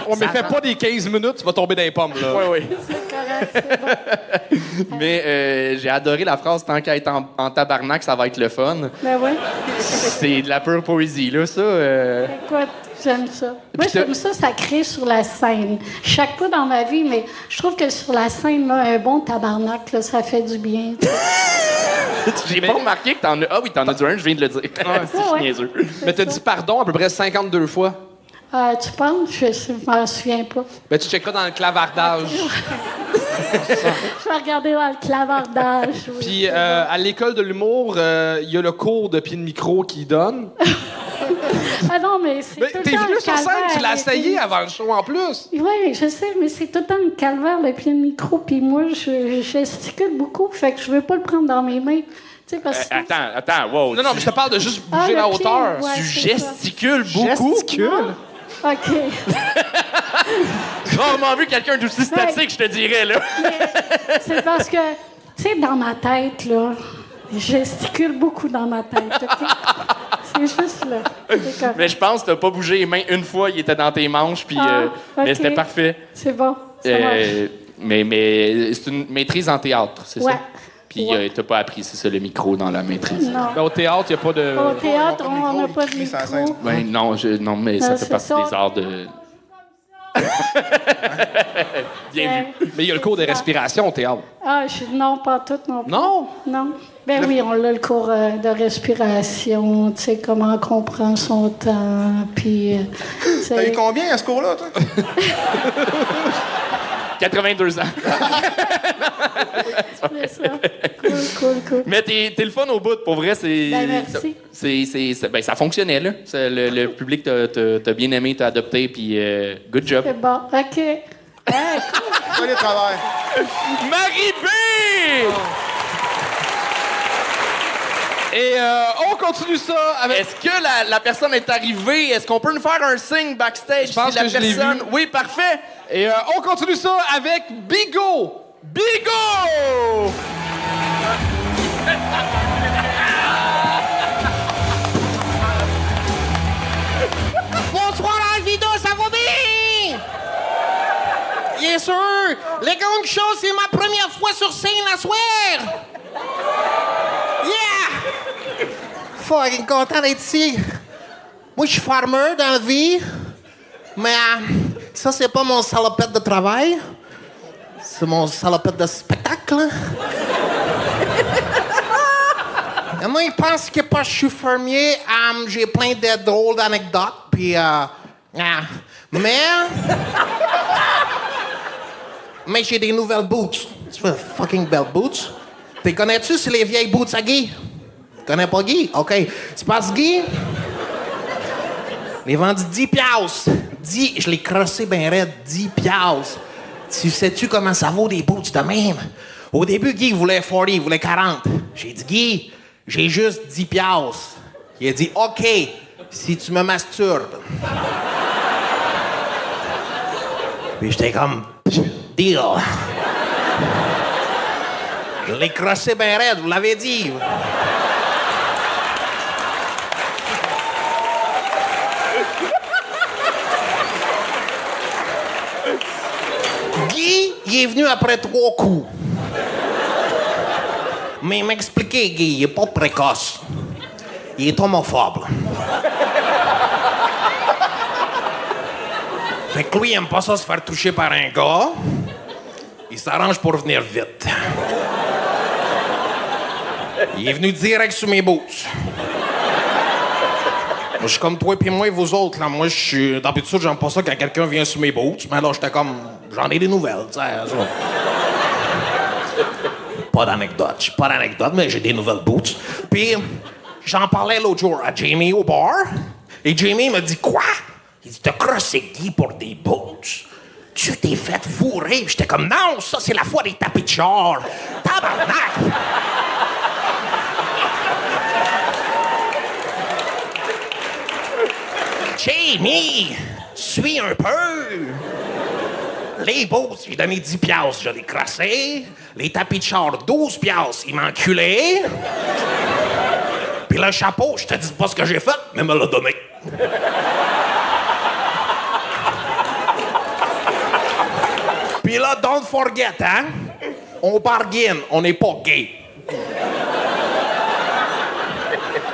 On me fait pas des 15 minutes, tu vas tomber dans les pommes, là.
Oui.
C'est correct, c'est bon.
Mais j'ai adoré la phrase « Tant qu'à être en tabarnak, ça va être le fun ».
Ben oui.
C'est de la pure poésie, là, ça.
Écoute, j'aime ça. Moi, j'aime ça crée sur la scène. Chaque fois dans ma vie, mais je trouve que sur la scène, là, un bon tabarnak, là, ça fait du bien.
J'ai pas remarqué que t'en as... Ah oui, t'en as du un, je viens de le dire. C'est niaiseux.
Mais t'as dit pardon à peu près 52 fois.
Tu penses? Je m'en souviens pas.
Ben, tu checkeras dans le clavardage.
Je vais regarder dans le clavardage. Oui.
Puis, à l'école de l'humour, il y a le cours de pied de micro qui donne.
Ah non, mais c'est tout le
t'es
temps
venu
un
sur scène, tu l'as
calvaire.
essayé avant le show en plus.
Oui, je sais, mais c'est tout le temps un calvaire, le pied de micro. Puis moi, je gesticule beaucoup, fait que je veux pas le prendre dans mes mains. Tu sais, parce que
Attends, wow.
Non, mais je te parle de juste bouger
le
la
pied,
hauteur.
ouais,
Tu
c'est
gesticules beaucoup.
ça. OK.
J'ai rarement vu quelqu'un d'aussi statique, je te dirais, là.
C'est parce que, tu sais, dans ma tête, là, Je gesticule beaucoup dans ma tête, OK? C'est juste là. C'est correct.
Mais je pense que t'as pas bougé les mains une fois, il était dans tes manches, puis mais c'était parfait.
C'est bon. Ça marche.
Mais c'est une maîtrise en théâtre, c'est
Ouais.
ça? Puis t'as pas appris, c'est ça, le micro dans la maîtrise.
Non.
Ben, au théâtre, il n'y a pas de...
Au théâtre, on n'a pas de micro.
Ben, non, mais ça
Non,
fait
c'est
partie
ça.
des arts de... Bien vu.
Mais il y a le cours de respiration au théâtre.
Non, pas tout non plus.
Non?
Non. Ben oui, on a le cours de respiration, tu sais, comment on prend son temps, puis...
T'as eu combien à ce cours-là, toi?
82 ans.
C'est ça. Cool.
Mais t'es le fun au bout, pour vrai, c'est...
Ben, merci.
Ben, ça fonctionnait, là. Le public t'a bien aimé, t'a adopté, puis good job.
C'est bon, OK.
Allez, travail.
Marie B!
Et on continue ça avec...
Est-ce que la personne est arrivée? Est-ce qu'on peut nous faire un signe backstage?
Je pense
si la
que je l'ai
personne...
vu.
Oui, parfait.
Et on continue ça avec Bigot!
Bigot!
Bonsoir, Alvido, ça va bien? Bien sûr. Les Gang Show, c'est ma première fois sur scène à soir. Yeah! Fucking content d'être ici. Moi, je suis farmer dans la vie. Mais ça, c'est pas mon salopette de travail. C'est mon salopette de spectacle. Et moi, ils pensent que parce que je suis fermier, j'ai plein de drôles d'anecdotes. Puis, mais j'ai des nouvelles boots. Tu fais fucking belles boots. T'es connais-tu, c'est les vieilles boots à Guy? Tu connais pas Guy? OK. C'est parce que Guy, les vendu 10 piastres. 10, je l'ai crossé ben raide, 10 piastres. Tu sais-tu comment ça vaut des boots de même? Au début, Guy voulait 40, il voulait 40. J'ai dit, Guy, j'ai juste 10 piastres. Il a dit, OK, si tu me masturbes. Puis j'étais comme, deal. Je l'ai crossé ben raide, vous l'avez dit. Guy, il est venu après 3 coups. Mais il m'a expliqué, Guy, il est pas précoce. Il est homophobe. Fait que lui, il aime pas ça se faire toucher par un gars. Il s'arrange pour venir vite. Il est venu direct sur mes boots. Moi, je suis comme toi et moi et vous autres. Là. Moi, je suis... D'habitude, j'aime pas ça quand quelqu'un vient sur mes boots. Mais là, j'étais comme... J'en ai des nouvelles, tu sais. Pas d'anecdote. Pas d'anecdote, mais j'ai des nouvelles boots. Puis, j'en parlais l'autre jour à Jamie au bar. Et Jamie m'a dit, quoi? Il dit, t'as crossé Guy pour des boots? Tu t'es fait fourrer. Puis j'étais comme, non, ça, c'est la fois des tapis de char. Tabarnak! Jamie, suis un peu. Les boots, j'ai donné 10 piastres, je l'ai crassé. Les tapis de char, 12 piastres, il m'a enculé. Puis le chapeau, je te dis pas ce que j'ai fait, mais me l'a donné. Puis là, don't forget, hein? On bargaine, on n'est pas gay.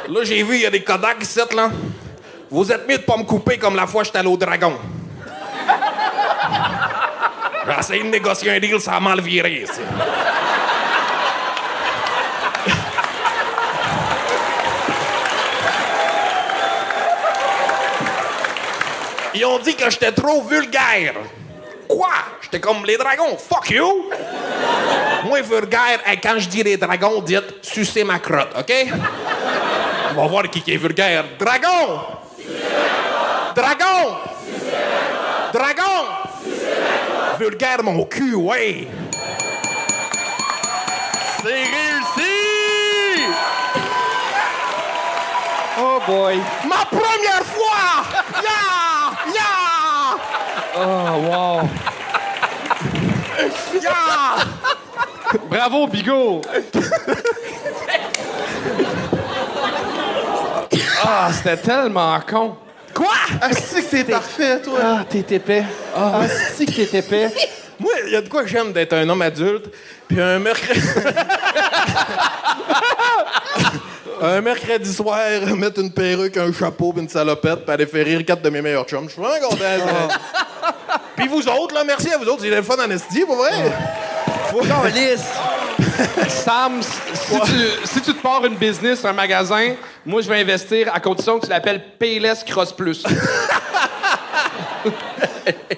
Là, j'ai vu, il y a des Kodak ici, là. Vous êtes mieux de pas me couper comme la fois j'étais allé au Dragon. J'ai essayé de négocier un deal, ça a mal viré, ici. Ils ont dit que j'étais trop vulgaire. Quoi? J'étais comme les dragons. Fuck you! Moi, vulgaire, quand je dis les dragons, dites sucer ma crotte, OK? On va voir qui est vulgaire. Dragon! Dragon! Dragon! Vulgaire, mon cul, ouais!
C'est réussi!
Oh boy!
Ma première fois! Ya! Ya!
Oh, wow!
Ya!
Bravo, Bigot! Ah, c'était tellement con.
Quoi? Ah, c'est que t'es parfait, toi.
Ah, t'es épais. Ah, c'est que t'es épais.
Moi, il y a de quoi que j'aime d'être un homme adulte, puis un mercredi... un mercredi soir, mettre une perruque, un chapeau, puis une salopette, puis aller faire rire 4 de mes meilleurs chums. Je suis vraiment content. Puis vous autres, là, merci à vous autres. J'ai le fun en esti, pour vrai. Faut qu'on lisse.
Sam, si tu te pars une business, un magasin, moi, je vais investir à condition que tu l'appelles Payless Cross Plus.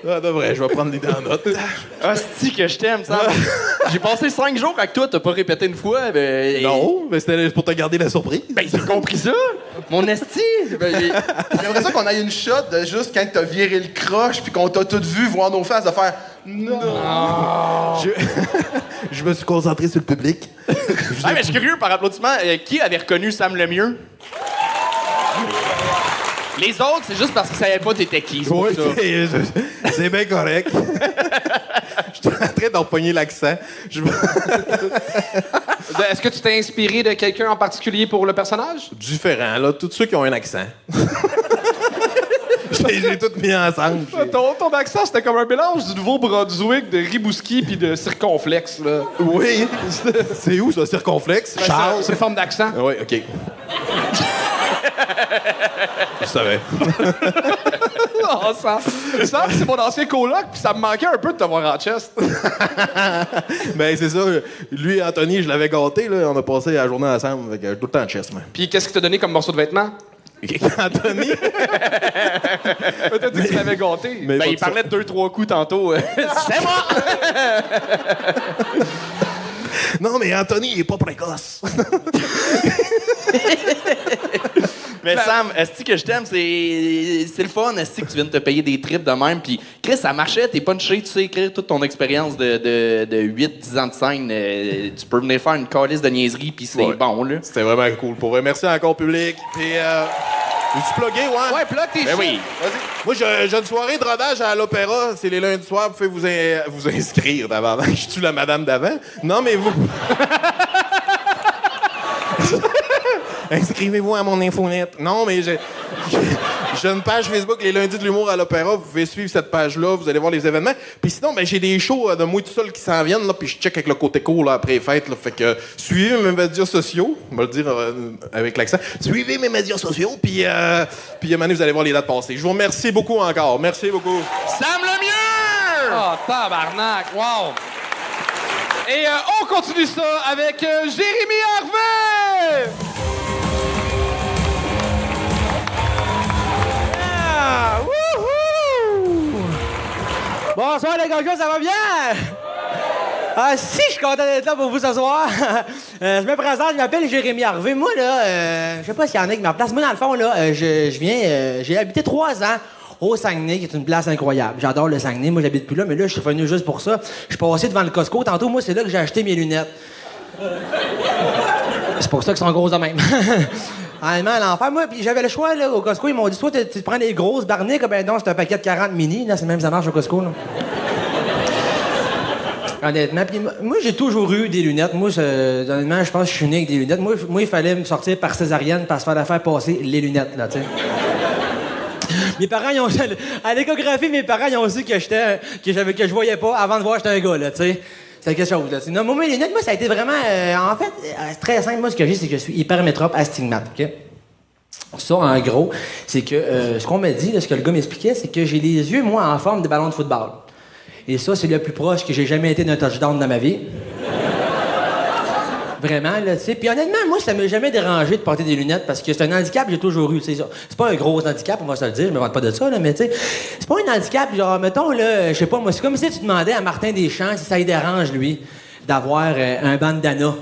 Ah, de vrai, je vais prendre l'idée en note.
Hostie que je t'aime, Sam. J'ai passé 5 jours avec toi, t'as pas répété une fois. Ben,
Non, mais c'était pour te garder la surprise.
Ben, j'ai compris ça. Mon esti. Ben,
J'aimerais ça qu'on aille une shot de juste quand t'as viré le croche puis qu'on t'a tout vu voir nos faces de faire non.
Je me suis concentré sur le public.
Ah, mais je suis curieux par applaudissement. Qui avait reconnu Sam Lemieux? Les autres, c'est juste parce qu'ils savaient pas t'étais qui.
Oui, c'est bien correct. Je suis en train d'empoigner l'accent.
Est-ce que tu t'es inspiré de quelqu'un en particulier pour le personnage?
Différent, là. Tous ceux qui ont un accent. J'ai tout mis ensemble.
Ton accent, c'était comme un mélange du Nouveau-Brunswick, de Rimouski puis de Circonflexe, là.
Oui. C'est où, ça, circonflexe? Charles?
C'est une forme d'accent.
Oui, OK. Je savais.
Oh, Sam, c'est mon ancien coloc, puis ça me manquait un peu de te voir en chest.
Ben, c'est ça. Lui et Anthony, je l'avais gâté, là. On a passé la journée ensemble, avec tout le temps en chest, moi.
Puis qu'est-ce qu'il t'a donné comme morceau de vêtement?
Anthony?
Peut-être que tu l'avais gâté.
Mais
Ben, il parlait de 2-3 coups tantôt. C'est moi!
Non, mais Anthony, il est pas précoce.
Mais Sam, est-ce que je t'aime? C'est le fun, est-ce que tu viens de te payer des trips de même? Puis Chris, ça marchait, t'es punché, tu sais écrire toute ton expérience de 8-10 ans de scène. Tu peux venir faire une calice de niaiserie, puis c'est bon, là.
C'était vraiment cool. Pour vrai, merci encore, public. Puis, veux-tu plugger, ouais?
Ouais, plug tes
Ben
shit.
oui.
Vas-y. Moi, j'ai une soirée de rodage à l'Opéra. C'est les lundis soirs. Vous pouvez vous inscrire d'avant. Je suis la madame d'avant. Non, mais vous... Inscrivez-vous à mon infonet. Non, mais j'ai une page Facebook, les lundis de l'humour à l'Opéra. Vous pouvez suivre cette page-là. Vous allez voir les événements. Puis sinon, ben, j'ai des shows de moi tout seul qui s'en viennent. Là, puis je check avec le côté cool là, après les fêtes. Là, fait que suivez mes médias sociaux. On va le dire avec l'accent. Suivez mes médias sociaux. Puis maintenant, vous allez voir les dates passées. Je vous remercie beaucoup encore. Merci beaucoup.
Sam Lemieux!
Oh, tabarnak, wow! Et on continue ça avec Jérémy Harvey!
Ah, wouhou! Bonsoir les gars, ça va bien? Ah, si, je suis content d'être là pour vous ce soir. Je me présente, je m'appelle Jérémy Harvey. Moi, là, je sais pas s'il y en a qui me replacent. Moi, dans le fond, là, je viens... j'ai habité 3 ans au Saguenay, qui est une place incroyable. J'adore le Saguenay. Moi, j'habite plus là, mais là, je suis venu juste pour ça. Je suis passé devant le Costco. Tantôt, moi, c'est là que j'ai acheté mes lunettes. C'est pour ça qu'ils sont grosses de même. Honnêtement, l'enfer. Moi, puis j'avais le choix, là, au Costco. Ils m'ont dit, soit tu te prends des grosses barniques, ben non, c'est un paquet de 40 mini. Là, c'est même ça marche au Costco, là. Honnêtement, puis moi, j'ai toujours eu des lunettes. Moi, honnêtement, je pense que je suis né avec des lunettes. Moi, il fallait me sortir par césarienne pour se faire la faire passer les lunettes, là, tu sais. Mes parents, ils ont... À l'échographie, mes parents, ils ont su que je voyais pas avant de voir que j'étais un gars, là, tu sais. C'est quelque chose, là. Non, moi, mes lunettes, moi, ça a été vraiment... en fait, c'est très simple. Moi, ce que j'ai, c'est que je suis hypermétrope astigmate, OK? Ça, en gros, c'est que ce qu'on m'a dit, là, ce que le gars m'expliquait, c'est que j'ai les yeux, moi, en forme de ballon de football. Et ça, c'est le plus proche que j'ai jamais été d'un touchdown dans ma vie. Vraiment, là, tu sais. Puis honnêtement, moi, ça m'a jamais dérangé de porter des lunettes parce que c'est un handicap que j'ai toujours eu, tu sais. C'est pas un gros handicap, on va se le dire, je me vante pas de ça, là, mais tu sais, c'est pas un handicap, genre, mettons, là, je sais pas, moi, c'est comme si tu demandais à Martin Deschamps si ça lui dérange, lui, d'avoir un bandana.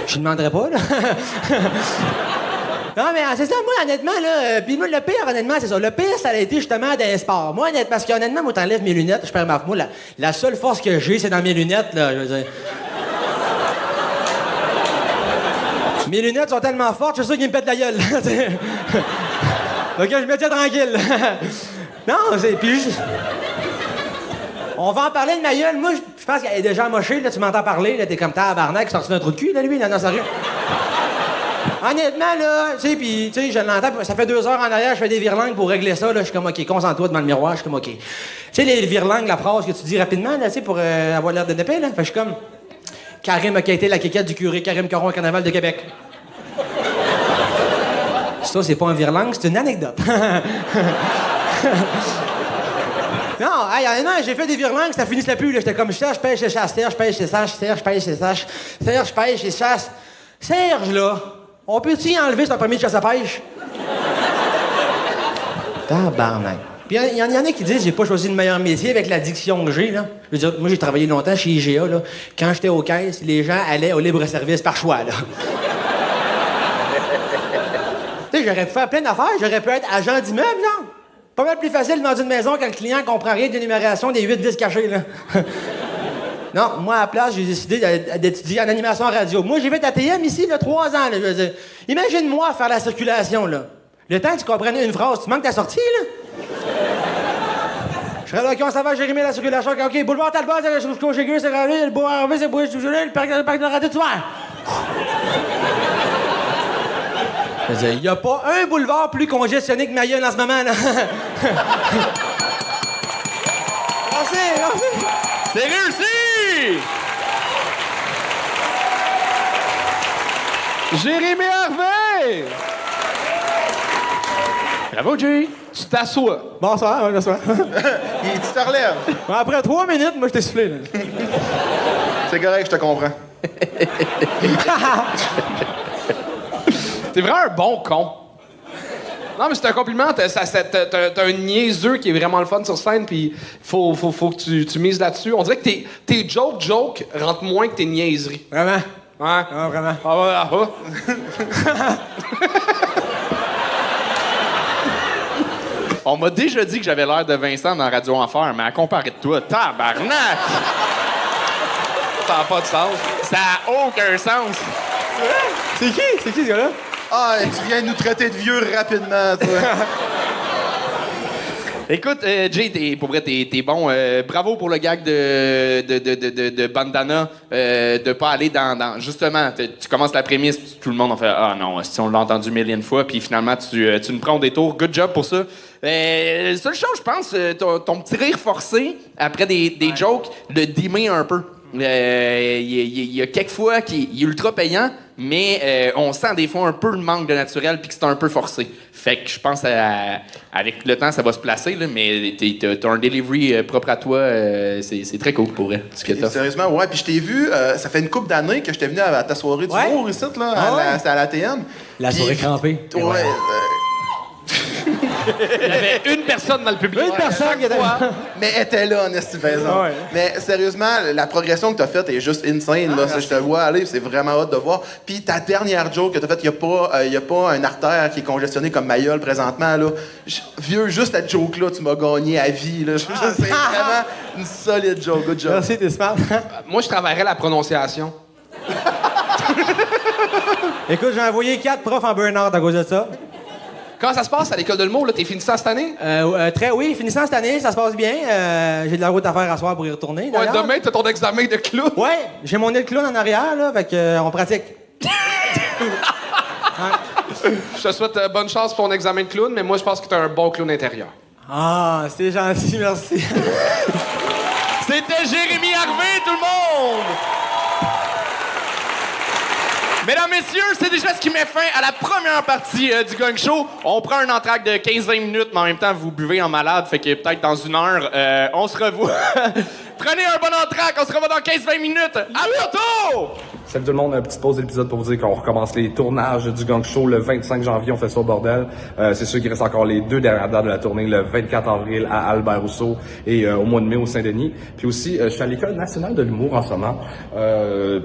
Je ne demanderais pas, là. Non, mais c'est ça, moi, honnêtement, là... Puis moi, le pire, honnêtement, c'est ça. Le pire, ça a été justement des sports. Moi, honnêtement, parce qu'honnêtement, moi, t'enlèves mes lunettes, je perds ma... Moi, la seule force que j'ai, c'est dans mes lunettes, là, je veux dire. Mes lunettes sont tellement fortes, je suis sûr qu'ils me pètent la gueule, là, OK, je me tiens tranquille. Non, c'est... Puis on va en parler de ma gueule. Moi, je pense qu'elle est déjà mochée, là. Tu m'entends parler, là. T'es comme tabarnak, sorti d'un trou de cul, là, lui, là, non, sérieux. Honnêtement, là, tu sais, puis, tu sais, je l'entends, ça fait 2 heures en arrière, je fais des virlangues pour régler ça, là. Je suis comme, OK, concentre-toi devant le miroir, je suis comme, OK. Tu sais, les virlangues, la phrase que tu dis rapidement, là, tu sais, pour avoir l'air de épais, là. Fait que je suis comme, Karim a quitté la quéquette du curé Karim Caron au Carnaval de Québec. Ça, c'est pas un virlangue, c'est une anecdote. Non, hey, honnêtement, j'ai fait des virlangues, ça finissait plus, là. J'étais comme, Serge pêche et chasse, Serge pêche et sache, Serge pêche et sache, Serge pêche et chasse. Serge, là, on peut-tu y enlever son permis de chasse à pêche? Tabarnak. Puis il y en a qui disent j'ai pas choisi le meilleur métier avec l'addiction que j'ai, là. Je veux dire, moi, j'ai travaillé longtemps chez IGA, là. Quand j'étais aux caisses, les gens allaient au libre-service par choix, là. Tu sais, j'aurais pu faire plein d'affaires. J'aurais pu être agent d'immeuble, genre. Pas mal plus facile dans une maison quand le client comprend rien de l'énumération des 8 vis cachés, là. Non, moi, à la place, j'ai décidé d'étudier en animation radio. Moi, j'ai fait ATM ici, là, 3 ans, là, je veux dire. Imagine-moi faire la circulation, là. Le temps que tu comprennes une phrase, tu manques ta sortie, là? Je serais là, OK, on s'en va, Jérémy, la circulation. OK, boulevard Talbot, c'est jusqu'au Chégueux, c'est rangé, le bois Harvey, c'est boué, le parc de la radio, tu vois. Il n'y a pas un boulevard plus congestionné que Mayenne en ce moment, là. Merci.
C'est réussi!
Jérémy Harvey!
Bravo, Jay!
Tu t'assois.
Bonsoir, oui, bonsoir.
Tu te relèves.
Après 3 minutes, moi, je t'ai soufflé, là.
C'est correct, je te comprends.
T'es vraiment un bon con. Non, mais c'est un compliment. T'as un niaiseux qui est vraiment le fun sur scène, puis faut que tu mises là-dessus. On dirait que tes jokes rentrent moins que tes niaiseries.
Vraiment?
Ouais.
Ah, vraiment.
Ah.
On m'a déjà dit que j'avais l'air de Vincent dans Radio Enfer, mais à comparer de toi, tabarnak!
Ça n'a pas de sens.
Ça a aucun sens.
C'est qui, ce gars-là?
Ah, tu viens de nous traiter de vieux rapidement, toi.
Écoute, Jay, pour vrai, t'es bon. Bravo pour le gag de bandana, de pas aller dans justement, tu commences la prémisse, tout le monde en fait « Ah non, si on l'a entendu 1000 fois », puis finalement, tu nous prends des tours. Good job pour ça. Seule chose, je pense, ton petit rire forcé, après des jokes, le dimmer un peu. Il y a quelques fois qu'il est ultra payant, mais on sent des fois un peu le manque de naturel puis que c'est un peu forcé. Fait que je pense avec le temps, ça va se placer, là, mais t'as un delivery propre à toi. C'est très cool pour vrai, ce que t'as.
Sérieusement, ouais. Puis je t'ai vu, ça fait une couple d'années que j'étais venu à ta soirée du jour ici, là, à l'ATM.
La soirée crampée.
Ouais.
Il y avait une personne dans le public.
Une personne qui était là.
Mais elle était là, en esti-faisant.
Ouais.
Mais sérieusement, la progression que t'as faite est juste insane. Là. Je te vois aller, c'est vraiment hâte de voir. Puis ta dernière joke que t'as faite, il n'y a pas un artère qui est congestionné comme ma gueule présentement. Là. Vieux, juste cette joke-là, tu m'as gagné à vie. Là. C'est vraiment une solide joke. Good job.
Merci, t'es smart.
Moi, je travaillerais la prononciation.
Écoute, j'ai envoyé 4 profs en burn-out à cause de ça.
Comment ça se passe à l'école de l'humour? T'es finissant cette année?
Oui, finissant cette année, ça se passe bien. J'ai de la route à faire à soir pour y retourner.
Ouais, demain, t'as ton examen de clown.
Ouais, j'ai mon nez de clown en arrière, là, fait que on pratique.
Je te souhaite bonne chance pour ton examen de clown, mais moi, je pense que t'as un bon clown intérieur.
Ah, c'est gentil, merci.
C'était Jérémy Harvey, tout le monde! Mesdames, messieurs, c'est déjà ce qui met fin à la première partie du Gang Show. On prend un entracte de 15-20 minutes, mais en même temps, vous buvez en malade, fait que peut-être dans 1 heure, on se revoit. Prenez un bon entracte, on se revoit dans 15-20 minutes. À bientôt!
Salut tout le monde, une petite pause de l'épisode pour vous dire qu'on recommence les tournages du Gang Show le 25 janvier, on fait ça au bordel. C'est sûr qu'il reste encore les 2 dernières dates de la tournée, le 24 avril à Albert-Rousseau et au mois de mai au Saint-Denis. Puis aussi, je suis à l'École nationale de l'humour en ce moment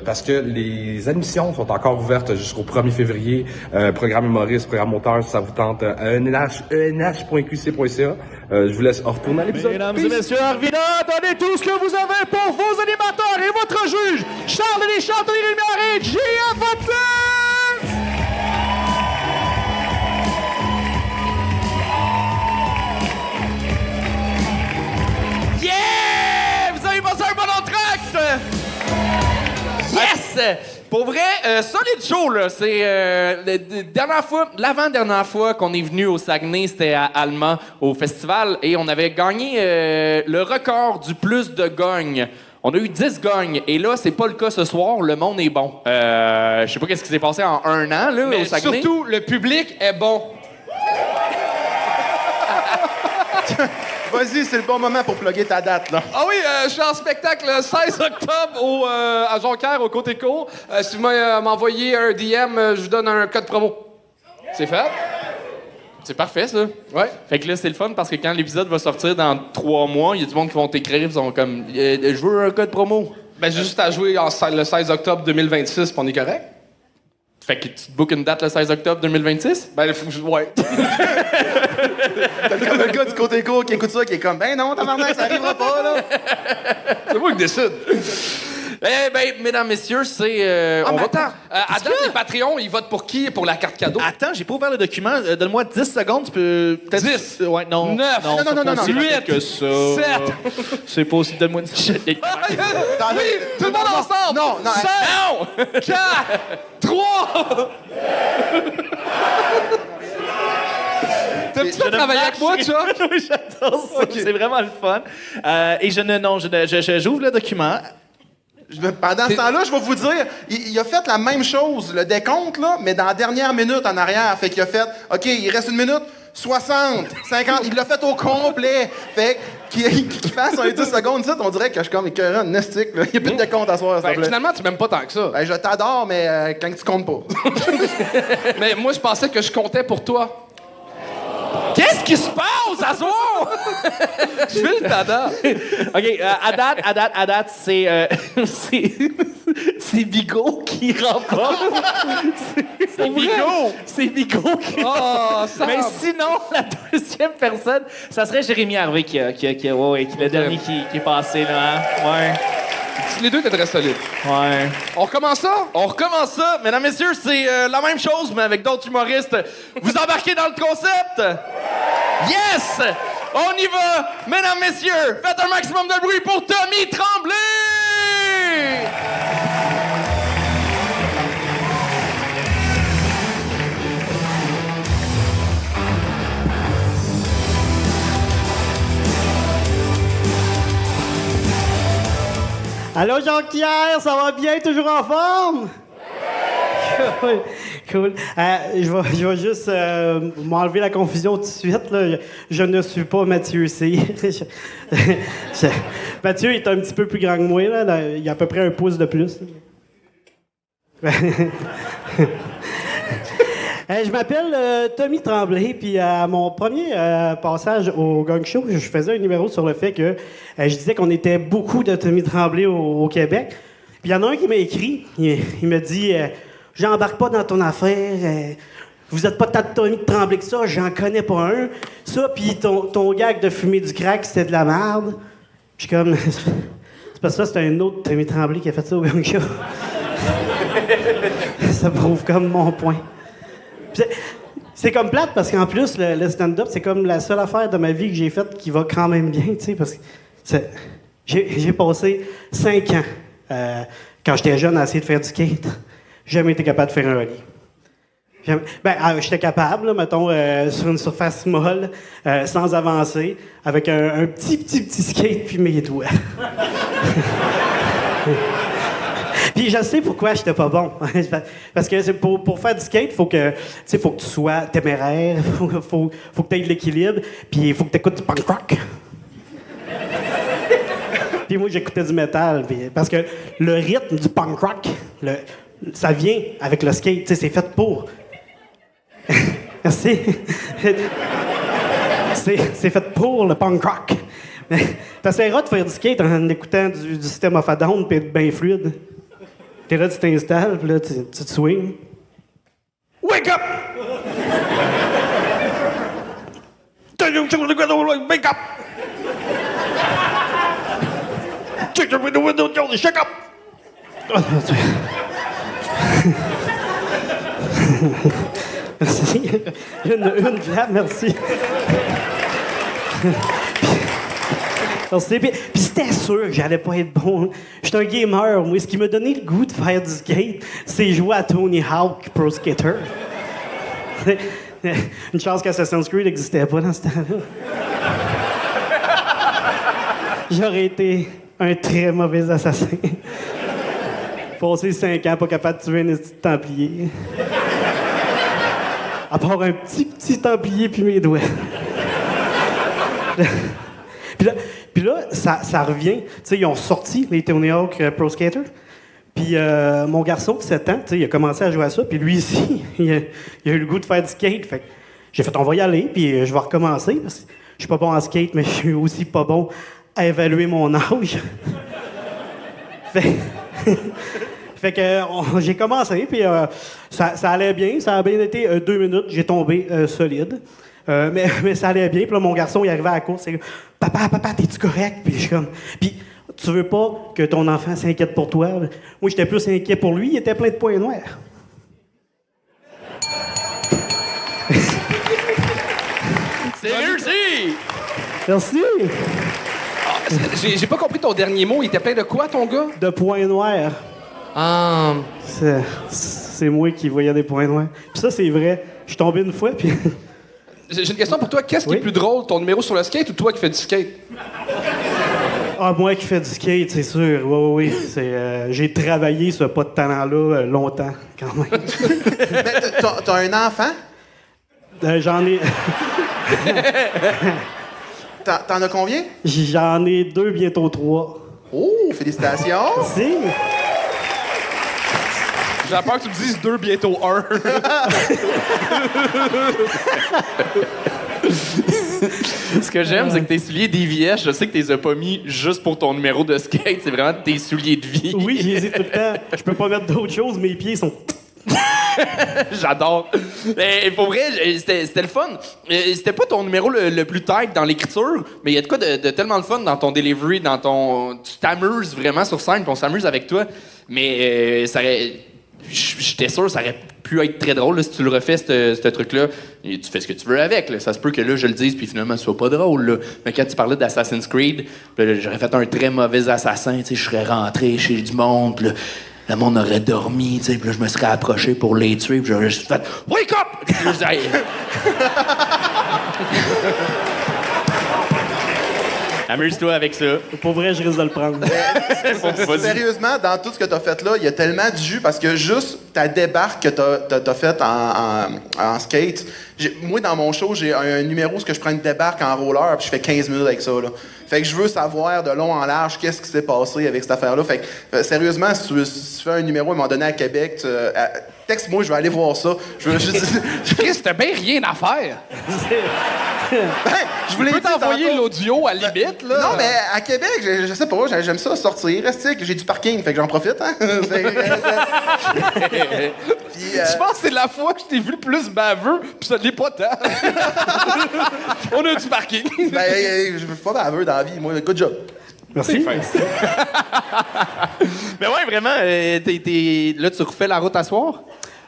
parce que les admissions sont encore ouvertes jusqu'au 1er février. Programme humoriste, programme auteur, si ça vous tente, enh.qc.ca. Je vous laisse retourner à l'épisode.
Mesdames et messieurs, Arvida, donnez tout ce que vous avez pour vos animateurs et votre juge, Charles Deschamps, Tony Rémy et JF Otis!
Pour vrai, solide show, là. C'est l'avant-dernière fois qu'on est venu au Saguenay, c'était à Alma, au festival, et on avait gagné le record du plus de gognes. On a eu 10 gognes, et là, c'est pas le cas ce soir, le monde est bon. Je sais pas qu'est-ce qui s'est passé en un an, là,
Mais
au Saguenay.
surtout, le public est bon.
Vas-y, c'est le bon moment pour plugger ta date, là.
Ah oui, je suis en spectacle le 16 octobre à Jonquière, au Côté Court. Si vous m'envoyez un DM, je vous donne un code promo. C'est fait?
C'est parfait, ça.
Ouais.
Fait que là, c'est le fun parce que quand l'épisode va sortir dans 3 mois, il y a du monde qui vont t'écrire, ils sont comme je veux un code promo.
Ben, j'ai juste à jouer le 16 octobre 2026, puis on est correct.
Fait que tu te bookes une date le 16 octobre 2026?
Ben, il faut que je. Ouais.
T'as comme le gars du côté court qui écoute ça, qui est comme, ben non, tabarnak, ça arrivera pas, là.
C'est moi qui décide.
Eh ben, mesdames, messieurs, c'est...
Ah,
on
mais
va
attends, à date, les Patreons, ils votent pour qui pour la carte cadeau?
Attends, j'ai pas ouvert le document. Donne-moi 10 secondes, tu peux... peut-être-
10.
Ouais, non.
9.
Non,
Non, non, non, non,
8.
que ça.
7.
C'est pas aussi... Donne-moi une...
Oui, tout le monde ensemble!
Non, non,
5, 4, 3... T'as-tu fait travailler avec moi, Chuck?
Oui, j'adore ça. C'est vraiment le fun. Et j'ouvre le document.
Pendant ce temps-là, je vais vous dire, il a fait la même chose, le décompte, là, mais dans la dernière minute en arrière. Fait qu'il a fait, OK, il reste 1 minute, 60, 50, il l'a fait au complet. Fait qu'il fasse un 10 secondes, ça, on dirait que je suis comme écœurant, nestique, là. Il n'y a plus de décompte à soir, s'il te
Ben,
plaît.
finalement, tu m'aimes pas tant que ça.
Ben, je t'adore, mais quand tu comptes pas.
Mais moi, je pensais que je comptais pour toi.
Qu'est-ce qui se passe à soir?
Je fais le dada.
OK, à date, c'est Bigot qui remporte. C'est Bigot! C'est Bigot qui
Oh, ça.
Mais sinon, la deuxième personne, ça serait Jérémy Harvey qui le dernier qui est passé, là. Hein? Ouais.
Les deux étaient très solides.
Ouais.
On recommence ça?
On recommence ça. Mesdames, messieurs, c'est la même chose, mais avec d'autres humoristes. Vous embarquez dans le concept? Yes! On y va! Mesdames, messieurs, faites un maximum de bruit pour Tommy Tremblay!
Allô, Jean-Pierre, ça va bien? Toujours en forme? Cool. Cool. Je vais juste m'enlever la confusion tout de suite. Là. Je ne suis pas Mathieu C. Mathieu est un petit peu plus grand que moi. Là. Il a à peu près 1 pouce de plus. Je m'appelle Tommy Tremblay, puis à mon premier passage au Gang Show, je faisais un numéro sur le fait que je disais qu'on était beaucoup de Tommy Tremblay au Québec. Puis il y en a un qui m'a écrit, il me dit j'embarque pas dans ton affaire, vous êtes pas tant de Tommy Tremblay que ça, j'en connais pas un. Ça, puis ton gag de fumer du crack, c'était de la merde. Je suis comme c'est parce que ça, c'est un autre Tommy Tremblay qui a fait ça au Gang Show. Ça prouve comme mon point. C'est comme plate parce qu'en plus, le stand-up, c'est comme la seule affaire de ma vie que j'ai faite qui va quand même bien, tu sais, parce que j'ai passé 5 ans, quand j'étais jeune, à essayer de faire du skate. J'ai jamais été capable de faire un ollie. J'étais capable, là, mettons, sur une surface molle, sans avancer, avec un petit skate puis mes doigts. Puis je sais pourquoi j'étais pas bon. Parce que pour faire du skate, faut que tu sois téméraire, faut que tu aies de l'équilibre, puis il faut que tu écoutes du punk rock. Puis moi, j'écoutais du métal, parce que le rythme du punk rock, ça vient avec le skate, c'est fait pour. Merci. C'est fait pour le punk rock. T'essaieras de faire du skate en écoutant du System of a Down puis être bien fluide. T'es là, tu t'installes, puis là, tu te swings. Wake up! Wake up! Check the window, Johnny, shake up! Merci. Une clap, merci.
Merci. Puis c'était sûr que j'allais pas être bon. J'étais un gamer, moi. Ce qui m'a donné le goût de faire du skate, c'est jouer à Tony Hawk Pro Skater. Une chance qu'Assassin's Creed n'existait pas dans ce temps-là. J'aurais été un très mauvais assassin. Passé 5 ans, pas capable de tuer un petit templier. À part un petit templier puis mes doigts. Puis là, ça revient. Tu sais, ils ont sorti les Tony Hawk Pro Skater. Puis mon garçon de 7 ans, tu sais, il a commencé à jouer à ça. Puis lui ici, il a eu le goût de faire du skate. Fait que j'ai fait, on va y aller, puis je vais recommencer. Parce que je suis pas bon en skate, mais je suis aussi pas bon à évaluer mon âge. Fait que j'ai commencé, puis ça allait bien. Ça a bien été 2 minutes. J'ai tombé solide. Mais ça allait bien. Puis là, mon garçon, il arrivait à la course. Il dit, Papa, t'es-tu correct? Puis je suis comme... Puis tu veux pas que ton enfant s'inquiète pour toi? Moi, j'étais plus inquiet pour lui. Il était plein de points noirs.
C'est réussi!
Merci!
J'ai pas compris ton dernier mot. Il était plein de quoi, ton gars?
De points noirs.
Ah...
C'est moi qui voyais des points noirs. Puis ça, c'est vrai. Je suis tombé une fois, puis...
J'ai une question pour toi. Qu'est-ce qui est plus drôle, ton numéro sur le skate ou toi qui fais du skate?
Ah, moi qui fais du skate, c'est sûr. Oui. J'ai travaillé ce pas de talent-là longtemps, quand même.
Mais t'as un enfant?
J'en ai...
T'en as combien?
J'en ai 2, bientôt 3.
Oh, félicitations!
Merci!
J'ai peur que tu me dises 2, bientôt 1.
Ce que j'aime, c'est que tes souliers DVS, je sais que tu les as pas mis juste pour ton numéro de skate. C'est vraiment tes souliers de vie.
Oui, je les ai tout le temps. Je peux pas mettre d'autres choses, mes pieds sont...
J'adore. Mais pour vrai, c'était le fun. C'était pas ton numéro le plus tight dans l'écriture, mais il y a de quoi de tellement le fun dans ton delivery, dans ton... Tu t'amuses vraiment sur scène, puis on s'amuse avec toi. Mais ça aurait... J'étais sûr que ça aurait pu être très drôle là, si tu le refais, ce truc-là. Et tu fais ce que tu veux avec. Là. Ça se peut que là, je le dise, puis finalement, ce soit pas drôle. Là. Mais quand tu parlais d'Assassin's Creed, là, j'aurais fait un très mauvais assassin. Je serais rentré chez du monde, puis là, le monde aurait dormi, puis là, je me serais approché pour les tuer, puis j'aurais juste fait « Wake up! » Puis là, je disais, hey. Amuse-toi avec ça.
Pour vrai, je risque de le prendre.
Sérieusement, dans tout ce que t'as fait là, il y a tellement de jus parce que juste ta débarque que t'as faite en skate. Moi, dans mon show, j'ai un numéro où je prends une débarque en roller puis je fais 15 minutes avec ça. Là. Fait que je veux savoir de long en large qu'est-ce qui s'est passé avec cette affaire-là. Fait que, sérieusement, si tu fais un numéro à un moment donné à Québec, texte-moi, je vais aller voir ça.
Chris, t'as bien rien à faire.
Je voulais
peux t'envoyer l'audio à la limite, là.
Non, mais à Québec, je sais pas, j'aime ça sortir. J'ai du parking, fait que j'en profite, hein. Puis,
je pense que c'est la fois que je t'ai vu le plus baveux, pis ça l'est pas tant. On a du parking.
Je suis pas baveux dans la vie, moi. Good job.
Merci.
Mais ouais, vraiment, là, tu refais la route à soir?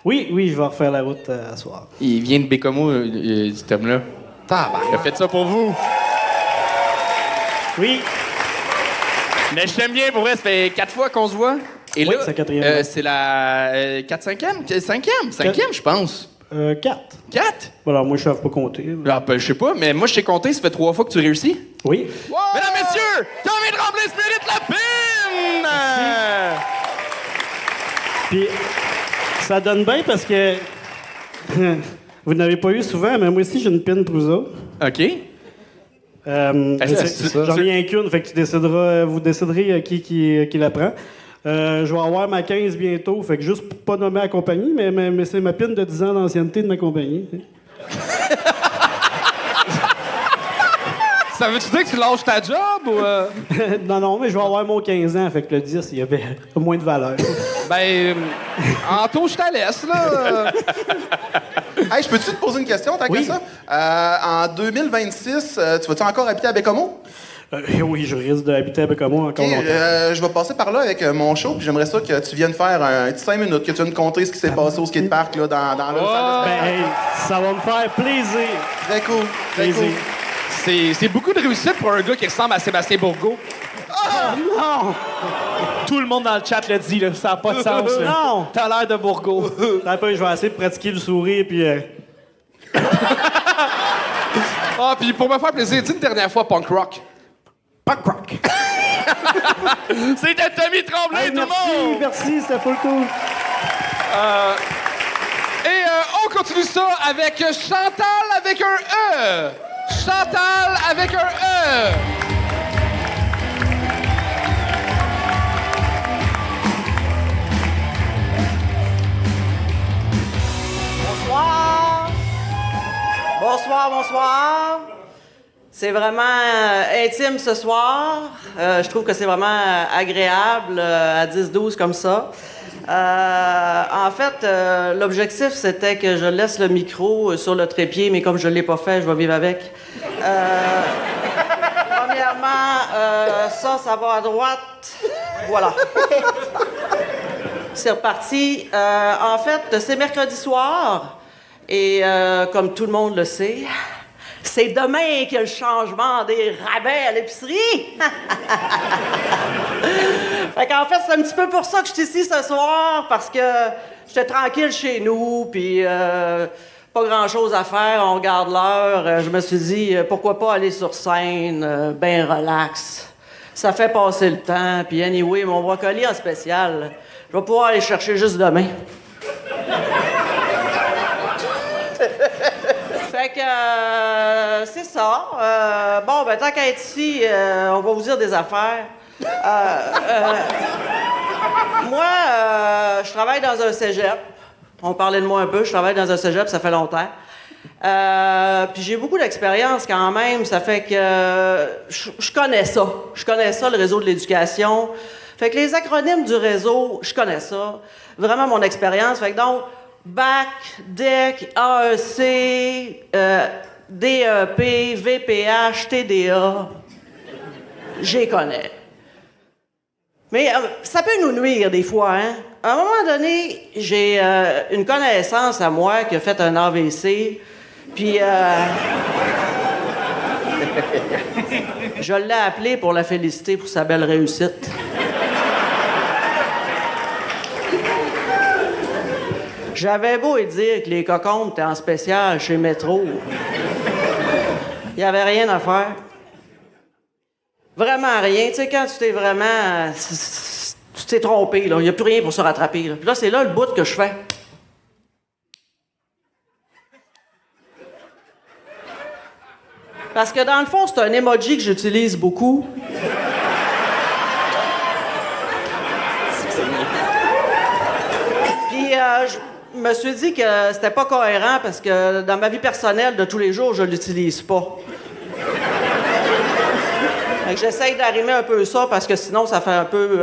Oui, je vais refaire la route à soir.
Il vient de Bécomo, cet homme-là. Il a fait ça pour vous.
Oui.
Mais je t'aime bien, pour vrai, ça fait 4 fois qu'on se voit. Et
oui,
là,
c'est la 4e.
c'est la 4-5e? 5e, je pense.
4.
4?
Alors, moi, je ne savais pas compter.
Ah, ben, je sais pas, mais moi, je t'ai compté, ça fait 3 fois que tu réussis.
Oui.
Wow! Mesdames, messieurs, Tommy Tremblay Spirit Lapine!
Puis, ça donne bien parce que... Vous n'avez pas eu souvent, mais moi aussi, j'ai une pine pour vous autres.
OK.
J'en ai rien qu'une, fait que vous déciderez qui la prend. Je vais avoir ma 15 bientôt, fait que juste pour pas nommer la compagnie, mais c'est ma pine de 10 ans d'ancienneté de ma compagnie.
Ça veut-tu dire que tu lâches ta job ou...
Non, mais je vais avoir mon 15 ans, fait que le 10, il y avait moins de valeur.
Anto, je te laisse, là.
Hey, je peux-tu te poser une question, tant que ça? En 2026, tu vas-tu encore habiter à Bécomo?
Oui, je risque d'habiter à Bécomo encore longtemps.
Je vais passer par là avec mon show, puis j'aimerais ça que tu viennes faire un petit 5 minutes, que tu viennes me conter ce qui s'est passé au skatepark là, dans le salle de spectacle.
Ça va me faire plaisir.
Très cool. Très cool.
C'est beaucoup de réussite pour un gars qui ressemble à Sébastien Bourgault.
Non!
Tout le monde dans le chat le dit, là. Ça n'a pas de sens. Là.
Non!
T'as l'air de Bourgault.
T'as pas, je vais essayer de pratiquer le sourire, puis...
Ah, puis pour me faire plaisir, dis une dernière fois punk rock.
Punk rock!
C'était Tommy Tremblay,
Hey,
tout le
merci,
monde!
merci, c'était full cool.
Et on continue ça avec Chantal avec un E. Chantal avec un E.
Bonsoir. Bonsoir, bonsoir. C'est vraiment intime ce soir. Je trouve que c'est vraiment agréable à 10-12 comme ça. En fait, l'objectif, c'était que je laisse le micro sur le trépied, mais comme je ne l'ai pas fait, je vais vivre avec. Premièrement, ça va à droite. Voilà. C'est reparti. En fait, c'est mercredi soir. Et comme tout le monde le sait, c'est demain qu'il y a le changement des rabais à l'épicerie. Fait qu'en fait, c'est un petit peu pour ça que je suis ici ce soir, parce que j'étais tranquille chez nous, puis pas grand-chose à faire, on regarde l'heure. Je me suis dit, pourquoi pas aller sur scène, ben relax. Ça fait passer le temps, puis anyway, mon brocoli en spécial, je vais pouvoir aller chercher juste demain. Fait que c'est ça. Bon, ben tant qu'à être ici, on va vous dire des affaires. Moi, je travaille dans un cégep. On parlait de moi un peu. Je travaille dans un cégep, ça fait longtemps. Puis j'ai beaucoup d'expérience quand même. Ça fait que je connais ça. Je connais ça, le réseau de l'éducation. Fait que les acronymes du réseau, je connais ça. Vraiment mon expérience. Fait que donc, BAC, DEC, AEC, DEP, VPH, TDA, j'y connais. Mais ça peut nous nuire des fois, hein? À un moment donné, j'ai une connaissance à moi qui a fait un AVC, puis je l'ai appelée pour la féliciter pour sa belle réussite. J'avais beau lui dire que les cocombes étaient en spécial chez Métro. Il n'y avait rien à faire. Vraiment rien. Tu sais, quand tu t'es vraiment... Tu t'es trompé, là. Il n'y a plus rien pour se rattraper. Là. Puis là, c'est là le bout que je fais. Parce que dans le fond, c'est un emoji que j'utilise beaucoup. Puis je me suis dit que c'était pas cohérent parce que dans ma vie personnelle de tous les jours, je l'utilise pas. Fait que j'essaye d'arrimer un peu ça parce que sinon, ça fait un peu...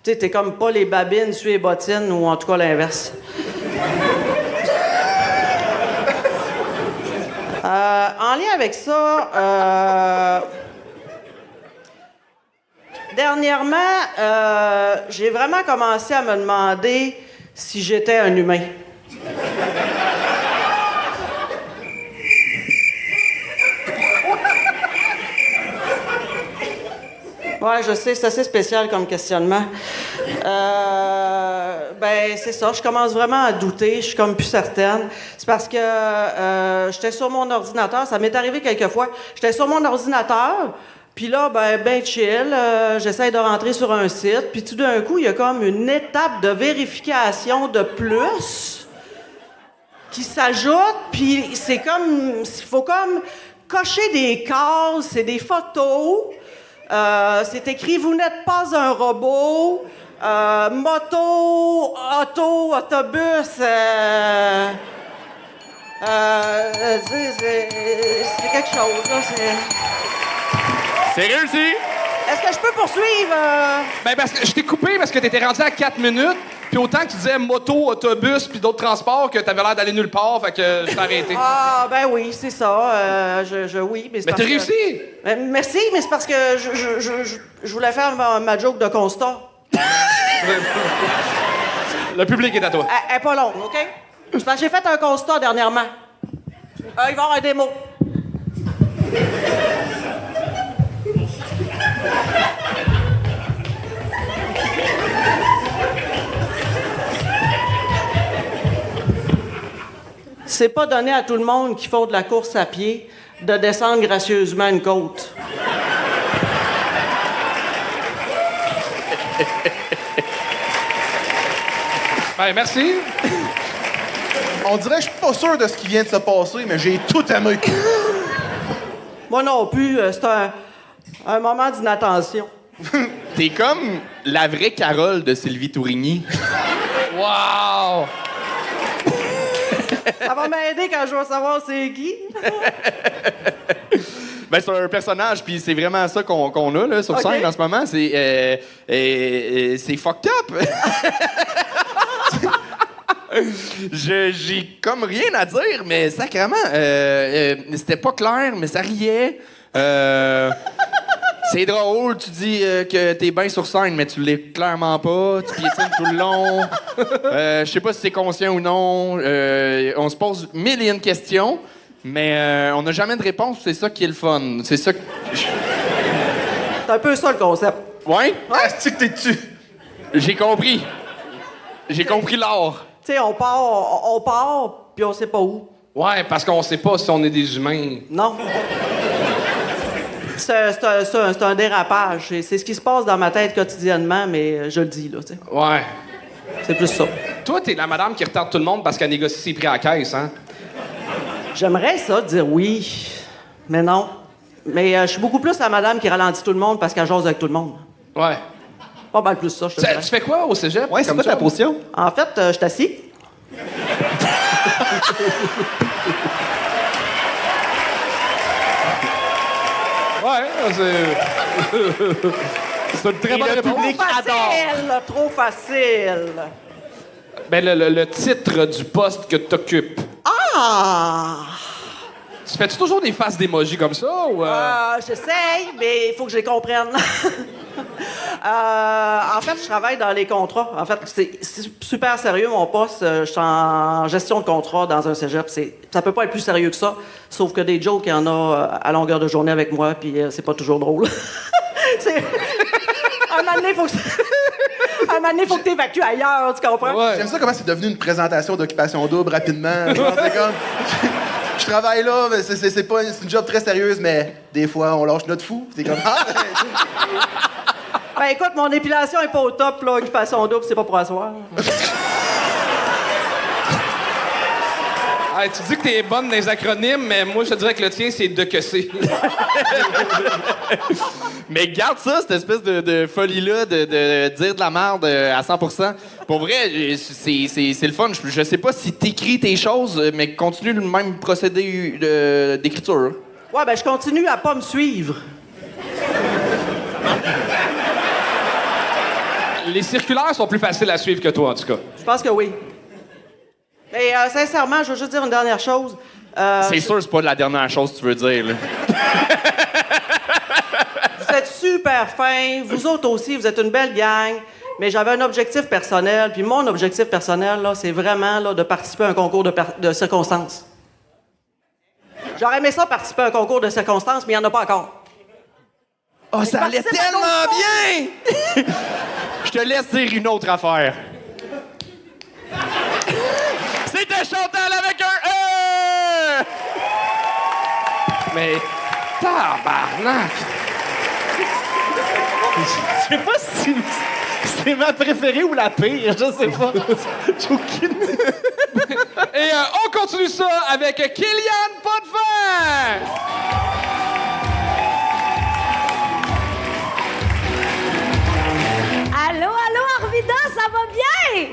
tu sais, t'es comme pas les babines, tu es les bottines, ou en tout cas l'inverse. En lien avec ça, dernièrement, j'ai vraiment commencé à me demander si j'étais un humain. Ouais, je sais, c'est assez spécial comme questionnement. Ben, c'est ça, je commence vraiment à douter, je suis comme plus certaine. C'est parce que j'étais sur mon ordinateur, ça m'est arrivé quelques fois, j'étais sur mon ordinateur, puis là, ben chill, j'essaie de rentrer sur un site, puis tout d'un coup, il y a comme une étape de vérification de plus qui s'ajoute, puis c'est comme, il faut comme cocher des cases, c'est des photos. C'est écrit « Vous n'êtes pas un robot ». Moto, auto, autobus. C'est quelque chose, là.
C'est réussi!
Est-ce que je peux poursuivre?
Ben, parce que je t'ai coupé parce que t'étais rendu à 4 minutes, puis autant que tu disais moto, autobus, puis d'autres transports, que t'avais l'air d'aller nulle part, fait que je t'ai arrêté.
Ah, ben oui, c'est ça. Oui, mais c'est
Mais t'as réussi!
Merci, mais c'est parce que je voulais faire ma joke de constat.
Le public est à toi.
Elle est pas longue, OK? C'est parce que j'ai fait un constat dernièrement. Il va y avoir un démo. C'est pas donné à tout le monde qui font de la course à pied de descendre gracieusement une côte.
Ben, merci.
On dirait que je suis pas sûr de ce qui vient de se passer, mais j'ai tout aimé.
Moi non plus, c'est un moment d'inattention.
T'es comme la vraie Carole de Sylvie Tourigny.
Wow!
Ça va m'aider quand je vais savoir c'est qui.
Ben, c'est un personnage, puis c'est vraiment ça qu'on a là, sur scène en ce moment. C'est fucked up. J'ai comme rien à dire, mais sacrément, c'était pas clair, mais ça riait. C'est drôle, tu dis que t'es bien sur scène, mais tu l'es clairement pas. Tu piétines tout le long. Je sais pas si c'est conscient ou non. On se pose mille et une questions, mais on n'a jamais de réponse. C'est ça qui est le fun. C'est ça que...
C'est un peu ça le concept.
Ouais?
Est-ce que t'es dessus?
J'ai compris. J'ai compris l'art.
Tu sais, on part, puis on sait pas où.
Ouais, parce qu'on sait pas si on est des humains.
Non. C'est un dérapage. C'est ce qui se passe dans ma tête quotidiennement, mais je le dis, là, tu sais.
Ouais.
C'est plus ça.
Toi, t'es la madame qui retarde tout le monde parce qu'elle négocie ses prix à la caisse, hein?
J'aimerais ça dire oui, mais non. Mais je suis beaucoup plus la madame qui ralentit tout le monde parce qu'elle jase avec tout le monde.
Ouais.
Pas mal plus ça, je te dirais.
Tu fais quoi au cégep?
Ouais, c'est quoi ta position?
En fait, je suis assis.
Ouais, c'est une très bonne réponse.
Trop facile.
Ben, le titre du poste que t'occupes.
Ah!
Tu fais-tu toujours des faces d'émoji comme ça, ou...
J'essaye, mais il faut que je les comprenne. En fait, je travaille dans les contrats. En fait, c'est super sérieux, mon poste. Je suis en gestion de contrat dans un cégep. Ça peut pas être plus sérieux que ça, sauf que des jokes, il y en a à longueur de journée avec moi, puis c'est pas toujours drôle. Un moment donné, il faut que t'évacues ailleurs, tu comprends?
Ouais.
J'aime ça comment c'est devenu une présentation d'occupation double rapidement. Genre, c'est comme... Je travaille là, mais c'est une job très sérieuse, mais des fois, on lâche notre fou. C'est comme...
Ben écoute, mon épilation est pas au top, là. Occupation double, c'est pas pour asseoir.
Hey, tu dis que t'es bonne dans les acronymes, mais moi, je te dirais que le tien, c'est de que c'est.
Mais garde ça, cette espèce de folie-là de dire de la merde à 100%. Pour vrai, c'est le fun. Je sais pas si t'écris tes choses, mais continue le même procédé d'écriture.
Ouais, ben je continue à pas me suivre.
Les circulaires sont plus faciles à suivre que toi, en tout cas.
Je pense que oui. Mais sincèrement, je veux juste dire une dernière chose.
C'est sûr, c'est pas la dernière chose que tu veux dire, là.
Vous êtes super fins. Vous autres aussi, vous êtes une belle gang. Mais j'avais un objectif personnel. Puis mon objectif personnel, là, c'est vraiment là, de participer à un concours de circonstances. J'aurais aimé ça participer à un concours de circonstances, mais il n'y en a pas encore.
Oh, ça allait tellement bien! Je te laisse dire une autre affaire. C'était Chantal avec un E!
Mais... tabarnak!
Je sais pas si c'est ma préférée ou la pire, je sais pas. J'ai aucune...
Et on continue ça avec Kylian Potvin!
Allô, Arvida, ça va bien?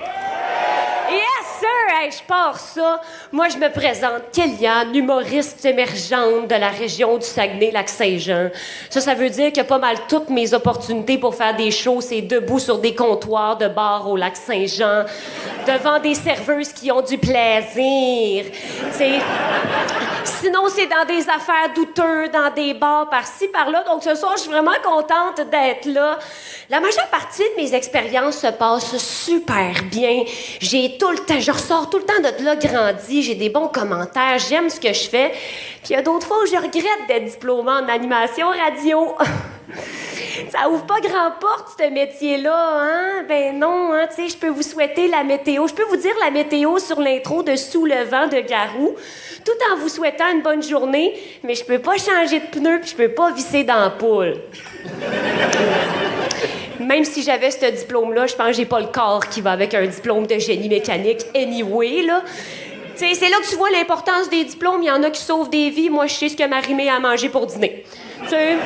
Yes, sir! Hey, je pars ça. Moi, je me présente, Kéliane, humoriste émergente de la région du Saguenay-Lac-Saint-Jean. Ça veut dire que pas mal toutes mes opportunités pour faire des shows, c'est debout sur des comptoirs de bars au Lac-Saint-Jean, devant des serveuses qui ont du plaisir. T'sais. Sinon, c'est dans des affaires douteuses, dans des bars par-ci, par-là. Donc, ce soir, je suis vraiment contente d'être là. La majeure partie de mes expériences se passent super bien. Je ressors tout le temps de là grandi. J'ai des bons commentaires. J'aime ce que je fais. Puis il y a d'autres fois où je regrette d'être diplômée en animation radio. Ça ouvre pas grand porte, ce métier-là, hein? Ben non, hein? Tu sais, je peux vous souhaiter la météo. Je peux vous dire la météo sur l'intro de Sous le vent de Garou, tout en vous souhaitant une bonne journée, mais je peux pas changer de pneu puis je peux pas visser dans la poule. Même si j'avais ce diplôme-là, je pense que j'ai pas le corps qui va avec un diplôme de génie mécanique anyway, là. T'sais, c'est là que tu vois l'importance des diplômes. Il y en a qui sauvent des vies. Moi, je sais ce que Marie-Mé a mangé pour dîner. T'sais,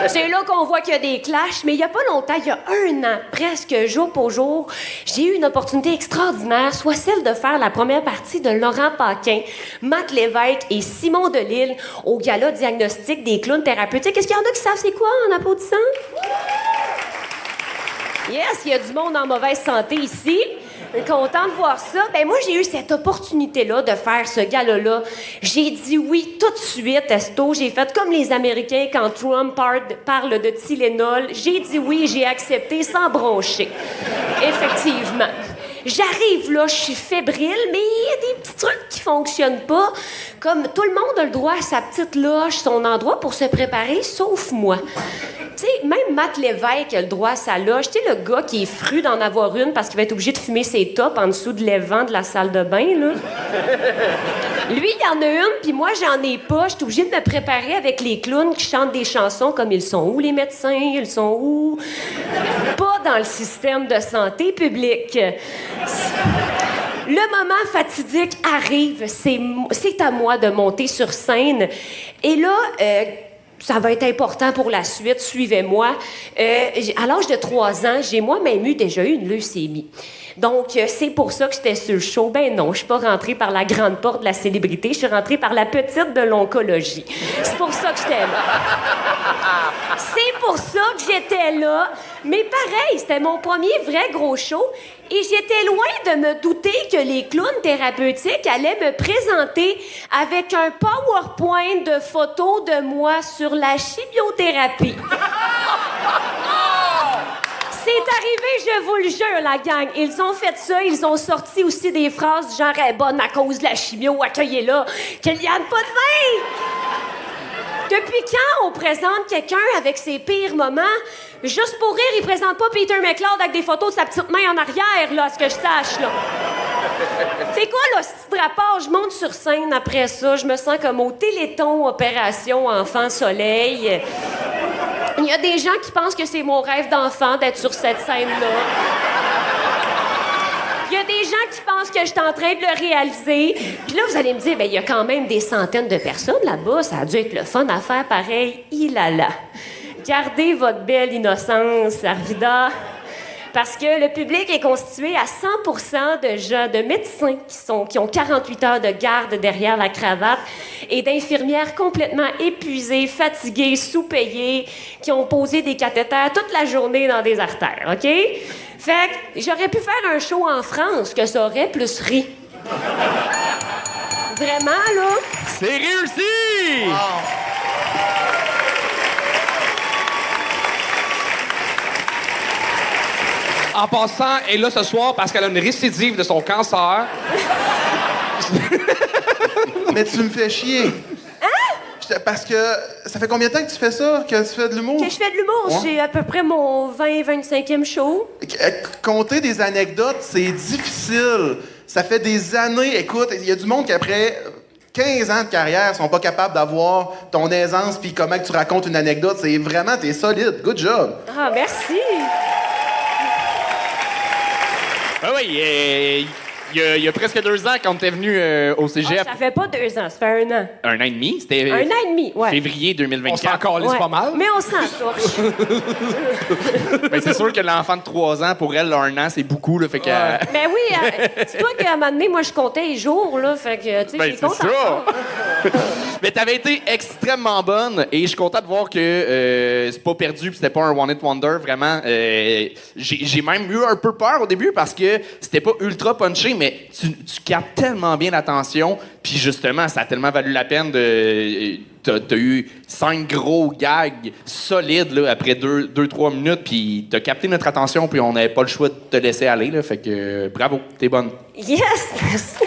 c'est là qu'on voit qu'il y a des clashs. Mais il y a pas longtemps, il y a 1 an, presque jour pour jour, j'ai eu une opportunité extraordinaire, soit celle de faire la première partie de Laurent Paquin, Matt Lévesque et Simon Delille au gala diagnostic des clowns thérapeutiques. Est-ce qu'il y en a qui savent c'est quoi en applaudissant? Yes, il y a du monde en mauvaise santé ici. Content de voir ça. Ben moi, j'ai eu cette opportunité-là de faire ce gala-là. J'ai dit oui tout de suite, Esto. J'ai fait comme les Américains quand Trump parle de Tylenol. J'ai dit oui, j'ai accepté sans broncher. Effectivement. J'arrive là, je suis fébrile, mais il y a des petits trucs qui fonctionnent pas. Comme tout le monde a le droit à sa petite loge, son endroit pour se préparer, sauf moi. Tu sais, même Matt Lévesque a le droit à sa loge. Tu sais, le gars qui est fru d'en avoir une parce qu'il va être obligé de fumer ses tops en dessous de l'évent de la salle de bain, là. Lui, il y en a une, puis moi, j'en ai pas. Je suis obligée de me préparer avec les clowns qui chantent des chansons comme « Ils sont où, les médecins? Ils sont où? » Pas dans le système de santé publique. Le moment fatidique arrive. C'est à moi de monter sur scène. Et là... ça va être important pour la suite, suivez-moi. À l'âge de 3 ans, j'ai moi-même déjà eu une leucémie. Donc, c'est pour ça que j'étais sur le show. Ben non, je suis pas rentrée par la grande porte de la célébrité, je suis rentrée par la petite de l'oncologie. C'est pour ça que j'étais là. C'est pour ça que j'étais là. Mais pareil, c'était mon premier vrai gros show. Et j'étais loin de me douter que les clowns thérapeutiques allaient me présenter avec un PowerPoint de photos de moi sur la chimiothérapie. C'est arrivé, je vous le jure, la gang. Ils ont fait ça, ils ont sorti aussi des phrases du genre « Elle est bonne à cause de la chimio, accueillez-la, Kellyanne, pas de vin! » Depuis quand on présente quelqu'un avec ses pires moments? Juste pour rire, il présente pas Peter McLeod avec des photos de sa petite main en arrière, là, à ce que je sache, là. C'est quoi, là, ce petit rapport? Je monte sur scène après ça, je me sens comme au Téléthon Opération Enfant Soleil. Il y a des gens qui pensent que c'est mon rêve d'enfant d'être sur cette scène-là. Il y a des gens qui pensent que je suis en train de le réaliser. Puis là, vous allez me dire, bien, il y a quand même des centaines de personnes là-bas. Ça a dû être le fun à faire pareil. Ilala. Gardez votre belle innocence, Arvida. Parce que le public est constitué à 100% de gens, de médecins qui ont 48 heures de garde derrière la cravate et d'infirmières complètement épuisées, fatiguées, sous-payées, qui ont posé des cathéters toute la journée dans des artères, OK? Fait que j'aurais pu faire un show en France que ça aurait plus ri. Vraiment, là?
C'est réussi! Wow.
En passant, elle est là ce soir parce qu'elle a une récidive de son cancer.
Mais tu me fais chier.
Hein?
Parce que ça fait combien de temps que tu fais ça, que tu fais de l'humour?
Que je fais de l'humour. Ouais. C'est à peu près mon 20-25e show.
Compter des anecdotes, c'est difficile. Ça fait des années. Écoute, il y a du monde qui, après 15 ans de carrière, sont pas capables d'avoir ton aisance puis comment que tu racontes une anecdote. C'est vraiment, t'es solide. Good job.
Ah, merci.
Ah oui, il y a presque 2 ans quand t'es venu au cégep.
Ça fait pas 2 ans, ça fait 1 an.
1 an et demi? C'était
1 an et demi, ouais.
Février 2024.
On s'en calisse pas mal.
Mais on s'en torche.
Ben, c'est sûr que l'enfant de 3 ans, pour elle, 1 an, c'est beaucoup, là, fait que...
Ben oui, c'est toi qu'à un moment donné, moi, je comptais les jours, là, fait que, tu sais,
ben,
j'ai compté encore.
Mais t'avais été extrêmement bonne et je suis content de voir que c'est pas perdu puis c'était pas un one-hit wonder. Vraiment, j'ai même eu un peu peur au début parce que c'était pas ultra punché, mais tu captes tellement bien l'attention puis justement, ça a tellement valu la peine de... T'as eu 5 gros gags solides là, après 2-3 minutes, puis t'as capté notre attention, puis on n'avait pas le choix de te laisser aller. Là, fait que bravo, t'es bonne.
Yes!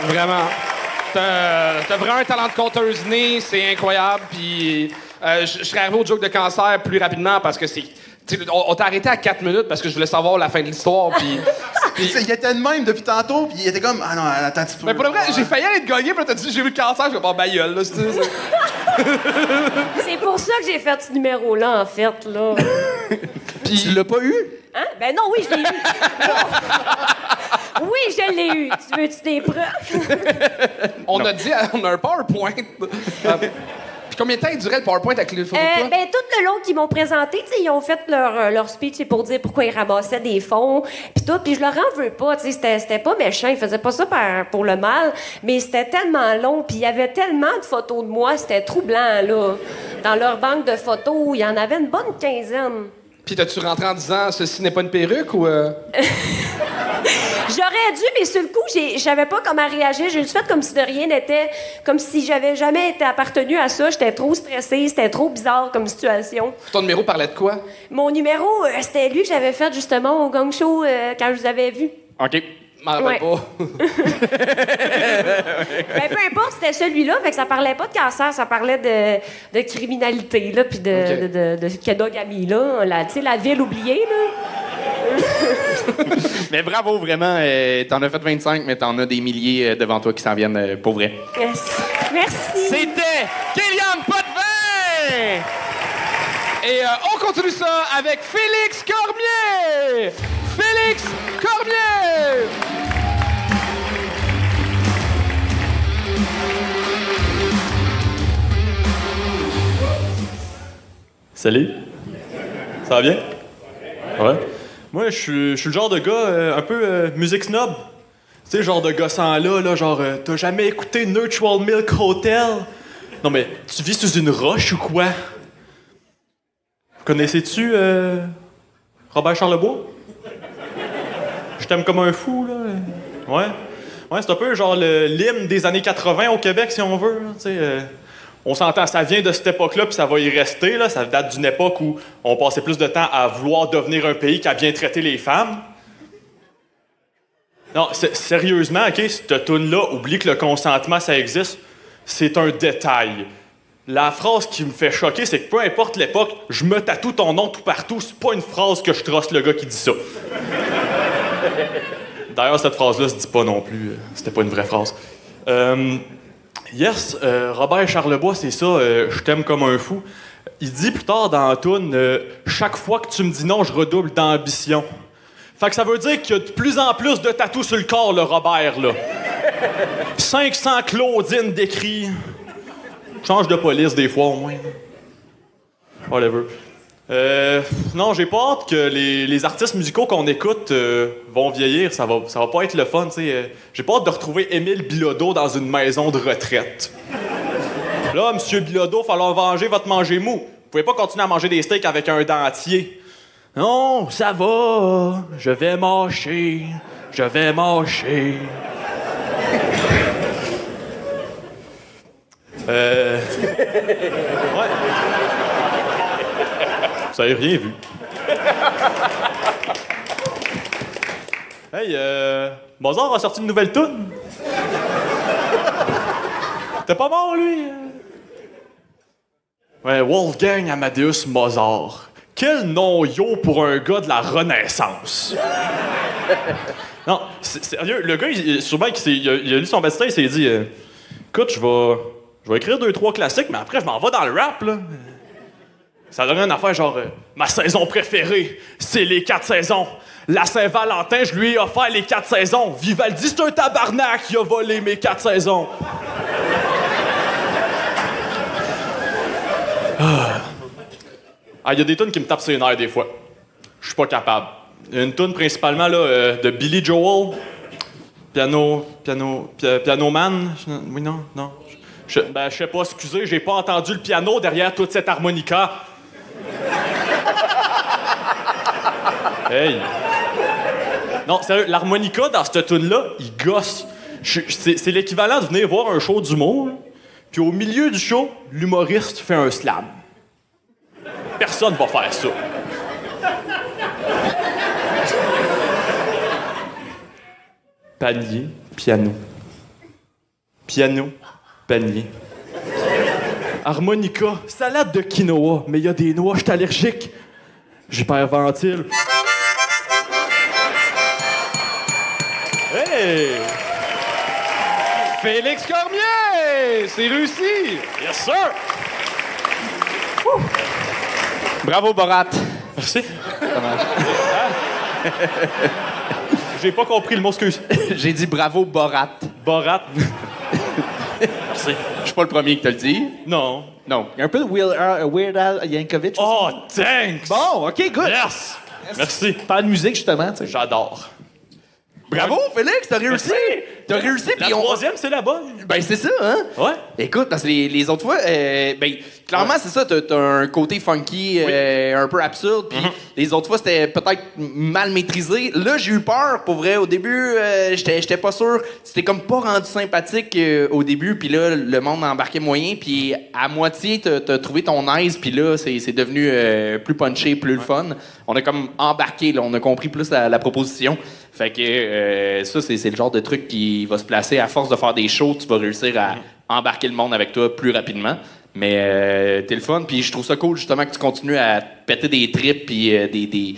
Vraiment. T'as vraiment un talent de conteuse née, c'est incroyable. Puis je serais arrivé au joke de cancer plus rapidement parce que c'est... On t'a arrêté à 4 minutes parce que je voulais savoir la fin de l'histoire. Puis
il était de même depuis tantôt, puis il était comme ah non, attends un petit peu.
Mais pour le vrai, j'ai failli aller te gagner, puis là, t'as dit j'ai vu le cancer, je vais pas gueule, là,
C'est pour ça que j'ai fait ce numéro-là, en fait, là.
Puis tu l'as pas eu?
Hein? Ben non, oui, je l'ai eu. Oui, je l'ai eu. Tu veux-tu des preuves?
On a un PowerPoint. Puis combien de temps il durait le PowerPoint avec les photos de toi?
Ben, tout le long qu'ils m'ont présenté, tu sais, ils ont fait leur speech c'est pour dire pourquoi ils ramassaient des fonds, puis tout. Puis je leur en veux pas, tu sais, c'était pas méchant. Ils faisaient pas ça pour le mal, mais c'était tellement long, puis il y avait tellement de photos de moi, c'était troublant, là. Dans leur banque de photos, il y en avait une bonne quinzaine.
Puis t'as-tu rentré en disant « Ceci n'est pas une perruque » ou...
J'aurais dû, mais sur le coup, je savais pas comment réagir. J'ai juste fait comme si de rien n'était, comme si j'avais jamais été appartenue à ça. J'étais trop stressée, c'était trop bizarre comme situation.
Ton numéro parlait de quoi?
Mon numéro, c'était lui que j'avais fait justement au Gang Show quand je vous avais vu.
OK.
M'en rappelle pas.
Ben, peu importe, c'était celui-là, fait que ça parlait pas de cancer, ça parlait de criminalité, là, puis de kédogamie, là. Tu sais, la ville oubliée, là.
Mais bravo, vraiment. T'en as fait 25, mais t'en as des milliers devant toi qui s'en viennent pour vrai.
Yes. Merci.
C'était Kéliane Potvin!
Et on continue ça avec Félix Cormier! Félix Cormier!
Salut. Ça va bien? Ouais. Moi, je suis le genre de gars un peu musique snob. Tu sais, le genre de gars sans là, genre, t'as jamais écouté Neutral Milk Hotel? Non, mais tu vis sous une roche ou quoi? Connaissais-tu Robert Charlebois? Je t'aime comme un fou, là. Ouais. Ouais, c'est un peu genre l'hymne des années 80 au Québec, si on veut. Tu sais, on s'entend, ça vient de cette époque-là, puis ça va y rester. Là. Ça date d'une époque où on passait plus de temps à vouloir devenir un pays qu'à bien traiter les femmes. Non, sérieusement, OK, cette toune-là, oublie que le consentement, ça existe. C'est un détail. La phrase qui me fait choquer, c'est que peu importe l'époque, je me tatoue ton nom tout partout. C'est pas une phrase que je trosse le gars qui dit ça. D'ailleurs, cette phrase-là se dit pas non plus. C'était pas une vraie phrase. Yes, Robert Charlebois, c'est ça, je t'aime comme un fou. Il dit plus tard dans la toune, chaque fois que tu me dis non, je redouble d'ambition. Fait que ça veut dire qu'il y a de plus en plus de tatous sur le corps, le Robert, là. 500 Claudine décrit. Change de police des fois, au moins. Whatever. Non, j'ai pas hâte que les artistes musicaux qu'on écoute vont vieillir. Ça va pas être le fun, tu sais. J'ai pas hâte de retrouver Émile Bilodeau dans une maison de retraite. Là, monsieur Bilodeau, falloir venger votre manger mou. Vous pouvez pas continuer à manger des steaks avec un dentier. Non, ça va. Je vais mâcher. Je vais mâcher. Ouais. Vous avez rien vu. Hey, Mozart a sorti une nouvelle toune. T'es pas mort, lui? Ouais, Wolfgang Amadeus Mozart. Quel nom yo pour un gars de la Renaissance. Non, sérieux, le gars, sûrement qu'il a lu son best-seller, il s'est dit écoute, je vais écrire 2-3 classiques, mais après, je m'en vais dans le rap, là. Ça donne une affaire genre ma saison préférée, c'est les 4 saisons. La Saint-Valentin, je lui ai offert les 4 saisons. Vivaldi, c'est un tabarnak, il a volé mes 4 saisons. Ah, il y a des tunes qui me tapent sur les nerfs des fois. Je suis pas capable. Il y a une tune principalement là, de Billy Joel. Pianoman? Oui, non. Je sais pas, excusez, j'ai pas entendu le piano derrière toute cette harmonica. Hey! Non, sérieux, l'harmonica dans cette tune-là, il gosse. C'est l'équivalent de venir voir un show d'humour, puis au milieu du show, l'humoriste fait un slam. Personne va faire ça. Panier, piano. Piano, panier. Harmonica, salade de quinoa, mais il y a des noix, je suis allergique. J'hyperventile. Hey!
Félix Cormier! C'est réussi!
Yes, sir!
Bravo, Borat.
Merci. J'ai pas compris le mot, excuse.
J'ai dit bravo, Borat.
Borat.
Merci. Je suis pas le premier qui te le dit.
Non.
Non. Il y a un peu de Weird Al Yankovic.
Oh, thanks!
Bon, OK, good.
Yes! Merci.
Pas de musique, justement, tu sais.
J'adore.
Bravo, Félix, t'as réussi!
Merci.
T'as réussi,
La
puis
troisième, c'est la bonne.
Ben, c'est ça, hein?
Ouais.
Écoute, parce que les autres fois, clairement, c'est ça, t'as un côté funky, un peu absurde, puis les autres fois, c'était peut-être mal maîtrisé. Là, j'ai eu peur, pour vrai. Au début, j'étais pas sûr. C'était comme pas rendu sympathique au début, puis là, le monde embarquait moyen, puis à moitié, t'as trouvé ton aise, puis là, c'est devenu plus punché, plus le fun. On a comme embarqué, là, on a compris plus la proposition. Fait que ça, c'est le genre de truc qui va se placer. À force de faire des shows, tu vas réussir à embarquer le monde avec toi plus rapidement. Mais t'es le fun. Puis je trouve ça cool, justement, que tu continues à péter des trips puis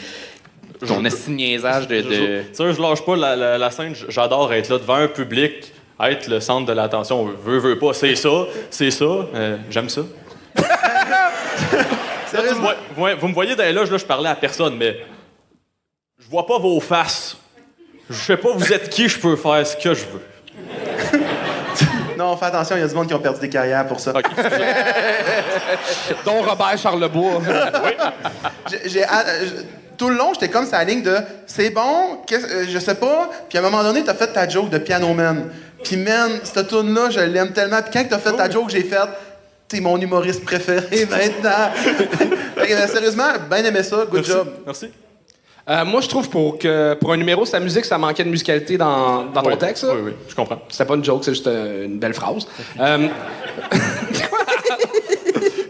ton esti niaisage de...
Ça, je lâche pas la scène. J'adore être là devant un public, être le centre de l'attention. Veux pas. C'est ça. J'aime ça. Là, vous me voyez dans les loges, là, je parlais à personne, mais je vois pas vos faces. Je sais pas vous êtes qui, je peux faire ce que je veux.
Non, fais attention, il y a du monde qui ont perdu des carrières pour ça.
Okay.
Dont Robert Charlebois.
Oui. Tout le long, j'étais comme sa ligne de c'est bon, je sais pas. Puis à un moment donné, t'as fait ta joke de Piano Man. Puis man, cette tune-là, je l'aime tellement. Puis quand t'as fait ta joke, j'ai fait t'es mon humoriste préféré maintenant. Fait que, sérieusement, bien aimé ça. Good job.
Merci.
Moi, je trouve pour un numéro, sa musique, ça manquait de musicalité dans ton texte.
Oui, je comprends.
C'était pas une joke, c'est juste une belle phrase.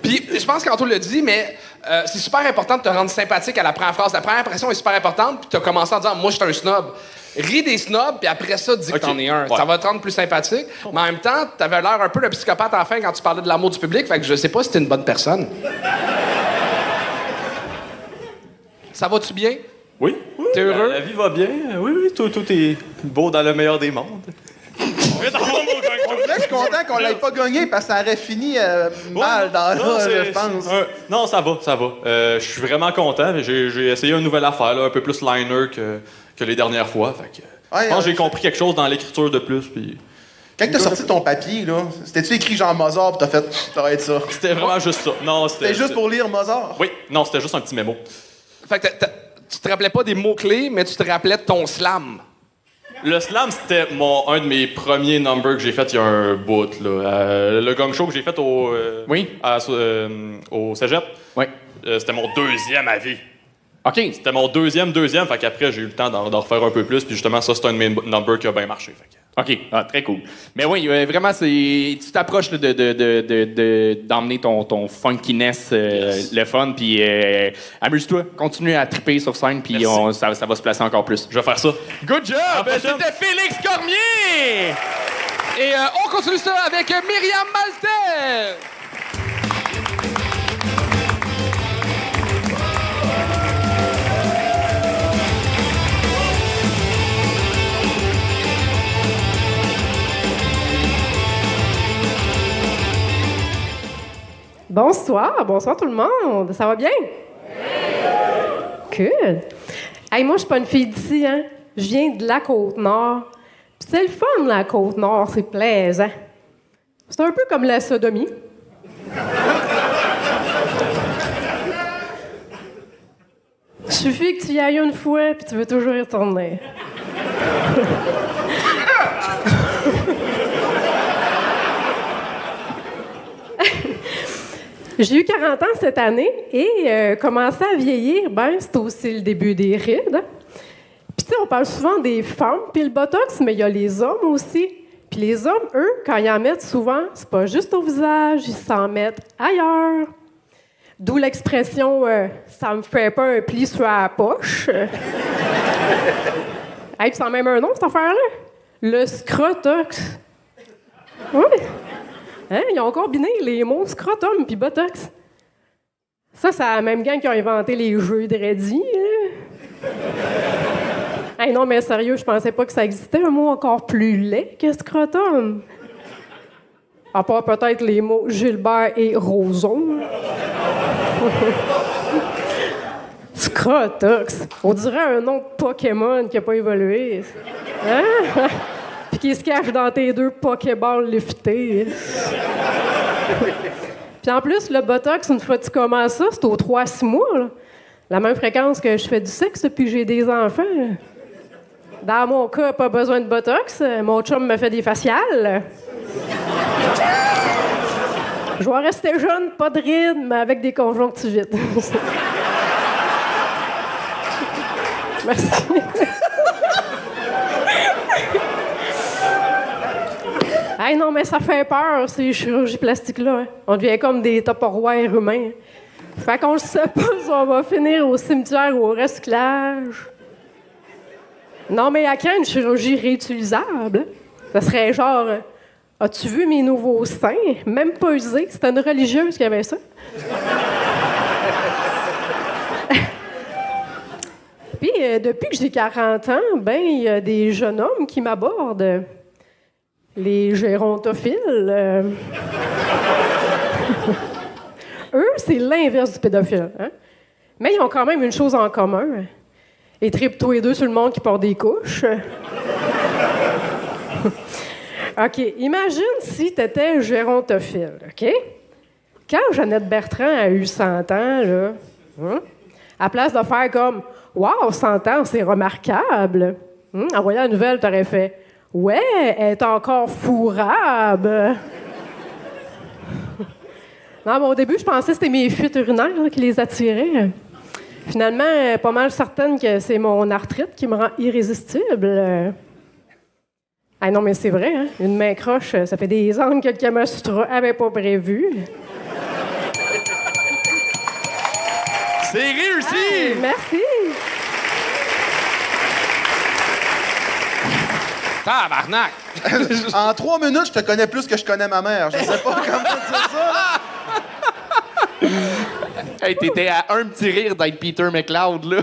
Puis, je pense qu'Anto l'a dit, mais c'est super important de te rendre sympathique à la première phrase. La première impression est super importante, puis tu as commencé en disant « Moi, je suis un snob ». Ris des snobs, puis après ça, dis que t'en es un. Ouais. Ça va te rendre plus sympathique. Mais en même temps, t'avais l'air un peu de psychopathe à la fin quand tu parlais de l'amour du public, fait que je sais pas si t'es une bonne personne. Ça va-tu bien?
Oui.
T'es heureux?
La vie va bien. Oui, tout est beau dans le meilleur des mondes.
Je suis content qu'on l'ait pas gagné parce que ça aurait fini mal je pense.
Non, ça va. Je suis vraiment content. J'ai essayé une nouvelle affaire, là, un peu plus liner que les dernières fois. Fait que, je pense que j'ai compris quelque chose dans l'écriture de plus. Puis...
Quand t'as sorti ton papier, là, c'était-tu écrit genre Mozart pis t'as fait ça va être ça?
C'était vraiment juste ça. Non,
c'était juste pour lire Mozart?
Oui, non, c'était juste un petit mémo.
Fait que tu te rappelais pas des mots-clés, mais tu te rappelais de ton slam.
Le slam, c'était un de mes premiers numbers que j'ai fait il y a un bout. Là. Le gang show que j'ai fait au Cégep, c'était mon deuxième à vie.
OK.
C'était mon deuxième, fait qu'après, j'ai eu le temps d'en refaire un peu plus, puis justement, ça, c'est un de mes numbers qui a bien marché. Fait que...
OK, très cool. Mais oui, vraiment, tu t'approches d'emmener ton funkiness, le fun, puis amuse-toi, continue à triper sur scène, puis ça va se placer encore plus.
Je vais faire ça.
Good job! C'était Félix Cormier!
Et on continue ça avec Myriam Maltais!
Bonsoir tout le monde. Ça va bien? Good. Hey, moi, je suis pas une fille d'ici, hein. Je viens de la Côte-Nord. Puis c'est le fun, la Côte-Nord, c'est plaisant. C'est un peu comme la sodomie. Suffit que tu y ailles une fois, puis tu veux toujours y retourner. J'ai eu 40 ans cette année et commencer à vieillir, ben c'est aussi le début des rides. Hein? Puis tu sais, on parle souvent des femmes, puis le botox, mais il y a les hommes aussi. Puis les hommes, eux, quand ils en mettent souvent, c'est pas juste au visage, ils s'en mettent ailleurs. D'où l'expression ça me fait pas un pli sur la poche. Hey, puis ça a même un nom, cette affaire-là. Le scrotox. Oui. Hein? Ils ont combiné les mots scrotum puis botox. Ça, c'est la même gang qui a inventé les jeux de Reddit. Hey, non, mais sérieux, je pensais pas que ça existait un mot encore plus laid que scrotum. À part peut-être les mots Gilbert et Roson. Scrotox. On dirait un nom de Pokémon qui n'a pas évolué. Hein? Puis qui se cache dans tes 2 Pokéballs liftés. Puis en plus, le botox, une fois que tu commences ça, c'est aux 3-6 mois. Là. La même fréquence que je fais du sexe depuis que j'ai des enfants. Dans mon cas, pas besoin de botox. Mon chum me fait des faciales. Je vais rester jeune, pas de rides, mais avec des conjonctivites. Merci. Hey, non, mais ça fait peur, ces chirurgies plastiques-là. Hein. On devient comme des Tupperware humains. Fait qu'on ne sait pas si on va finir au cimetière ou au recyclage. Non, mais à quand une chirurgie réutilisable? Ça serait genre... As-tu vu mes nouveaux seins? Même pas usés. C'était une religieuse qui avait ça. Puis, depuis que j'ai 40 ans, ben il y a des jeunes hommes qui m'abordent. Les gérontophiles. Eux, c'est l'inverse du pédophile. Hein? Mais ils ont quand même une chose en commun. Ils trippent tous les deux sur le monde qui porte des couches. OK, imagine si tu étais gérontophile, OK? Quand Jeannette Bertrand a eu 100 ans, là, à place de faire comme « Wow, 100 ans, c'est remarquable », en voyant la nouvelle, tu aurais fait « Ouais, elle est encore fourrable ». Non, mais au début, je pensais que c'était mes fuites urinaires là, qui les attiraient. Finalement, pas mal certaine que c'est mon arthrite qui me rend irrésistible. Ah non, mais c'est vrai, hein? Une main croche, ça fait des angles que le Kama Sutra avait pas prévu.
C'est réussi!
Hey, merci!
Tabarnak!
En 3 minutes, je te connais plus que je connais ma mère. Je sais pas comment dire ça.
Hey, t'étais à un petit rire d'être Peter McLeod, là.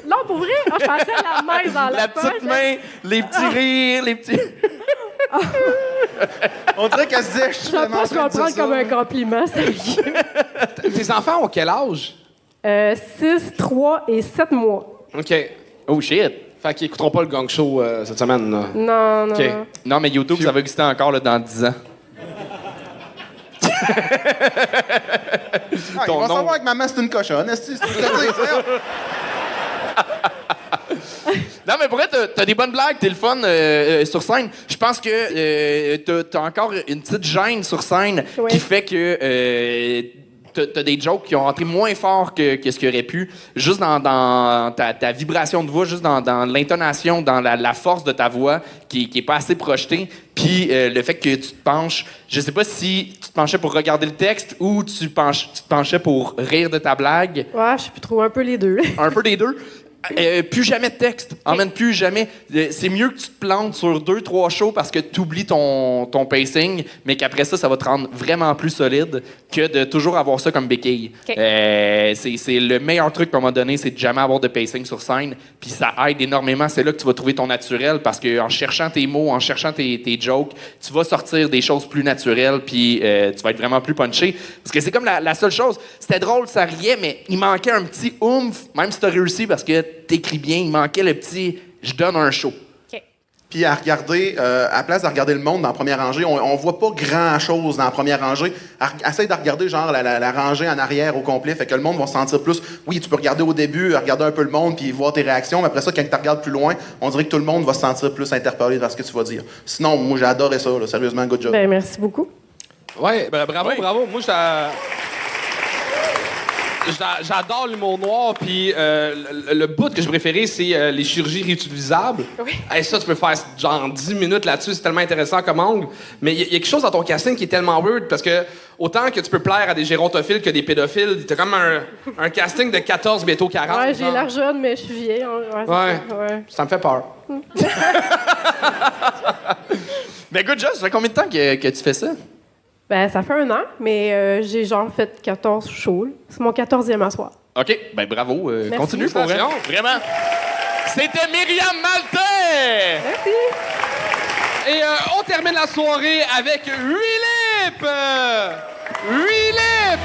Non, pour vrai? Ah, je pensais à la main dans la poche.
La petite main, les petits rires, les petits...
On dirait qu'elle se disait...
Je pense qu'on va le prendre comme un compliment, sérieux.
Tes enfants ont quel âge?
6, 3 et 7 mois.
OK.
Oh, shit!
Fait qu'ils écouteront pas le gang show cette semaine, là.
Non, non.
OK.
Non, mais YouTube, ça va exister encore là, dans 10 ans.
Ils vont savoir que maman, c'est une cochonne. Est-ce que c'est ce que je veux dire?
Non, mais pour vrai, t'as des bonnes blagues, t'es le fun sur scène. Je pense que t'as encore une petite gêne sur scène qui fait que t'as des jokes qui ont rentré moins fort que ce qu'il aurait pu. Juste dans ta vibration de voix, juste dans l'intonation, dans la force de ta voix qui est pas assez projetée. Puis le fait que tu te penches, je sais pas si tu te penchais pour regarder le texte ou tu te penchais pour rire de ta blague.
Ouais, je sais plus trop, un peu les deux.
Un peu des deux. Plus jamais de texte. Emmène plus jamais. C'est mieux que tu te plantes sur 2-3 shows parce que tu oublies ton pacing, mais qu'après ça va te rendre vraiment plus solide que de toujours avoir ça comme béquille. Okay. C'est le meilleur truc qu'on m'a donné, c'est de jamais avoir de pacing sur scène. Puis ça aide énormément. C'est là que tu vas trouver ton naturel parce qu'en cherchant tes mots, en cherchant tes jokes, tu vas sortir des choses plus naturelles puis tu vas être vraiment plus punché. Parce que c'est comme la seule chose. C'était drôle, ça riait, mais il manquait un petit oomph, même si tu as réussi parce que t'écris bien, il manquait le petit « je donne un show ».
Puis à regarder, à la place de regarder le monde dans la première rangée, on voit pas grand-chose dans la première rangée. Essaye de regarder genre la rangée en arrière au complet, fait que le monde va se sentir plus... Oui, tu peux regarder au début, regarder un peu le monde, puis voir tes réactions, mais après ça, quand tu regardes plus loin, on dirait que tout le monde va se sentir plus interpellé par ce que tu vas dire. Sinon, moi, j'ai adoré ça, là, sérieusement, good job.
Ben, merci beaucoup.
Ouais, ben, bravo. Moi, j'adore l'humour noir, puis le bout que je préférais, c'est les chirurgies réutilisables.
Oui.
Hey, ça, tu peux faire genre 10 minutes là-dessus, c'est tellement intéressant comme angle. Mais il y a quelque chose dans ton casting qui est tellement weird, parce que autant que tu peux plaire à des gérontophiles que des pédophiles, t'as comme un casting de 14, bientôt 40.
Ouais, j'ai
genre.
l'air jeune, mais je suis vieille. Ouais.
Ça me fait peur.
Ben, good job, ça fait combien de temps que tu fais ça?
Ben, ça fait 1 an, mais j'ai genre fait 14 shows. C'est mon 14e à soir.
OK, ben bravo.
Merci.
Continue, pour vrai. Vraiment. C'était Myriam Maltais!
Merci.
Et on termine la soirée avec Relip! Relip!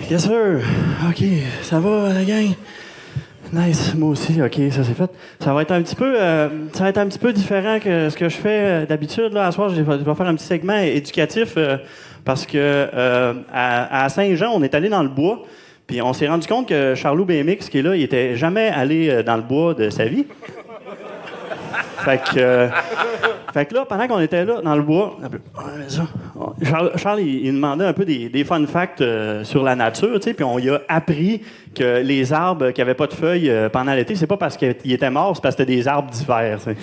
Yes sir. OK, ça va la gang? Nice, moi aussi. OK, ça c'est fait. Ça va être un petit peu différent que ce que je fais d'habitude là. À soir, je vais faire un petit segment éducatif parce que à Saint-Jean, on est allé dans le bois, puis on s'est rendu compte que Charlot BMX qui est là, il était jamais allé dans le bois de sa vie. Fait que là, pendant qu'on était là, dans le bois, Charles, il demandait un peu des fun facts sur la nature, tu sais, puis on lui a appris que les arbres qui n'avaient pas de feuilles pendant l'été, c'est pas parce qu'ils étaient morts, c'est parce que c'était des arbres d'hiver, tu sais.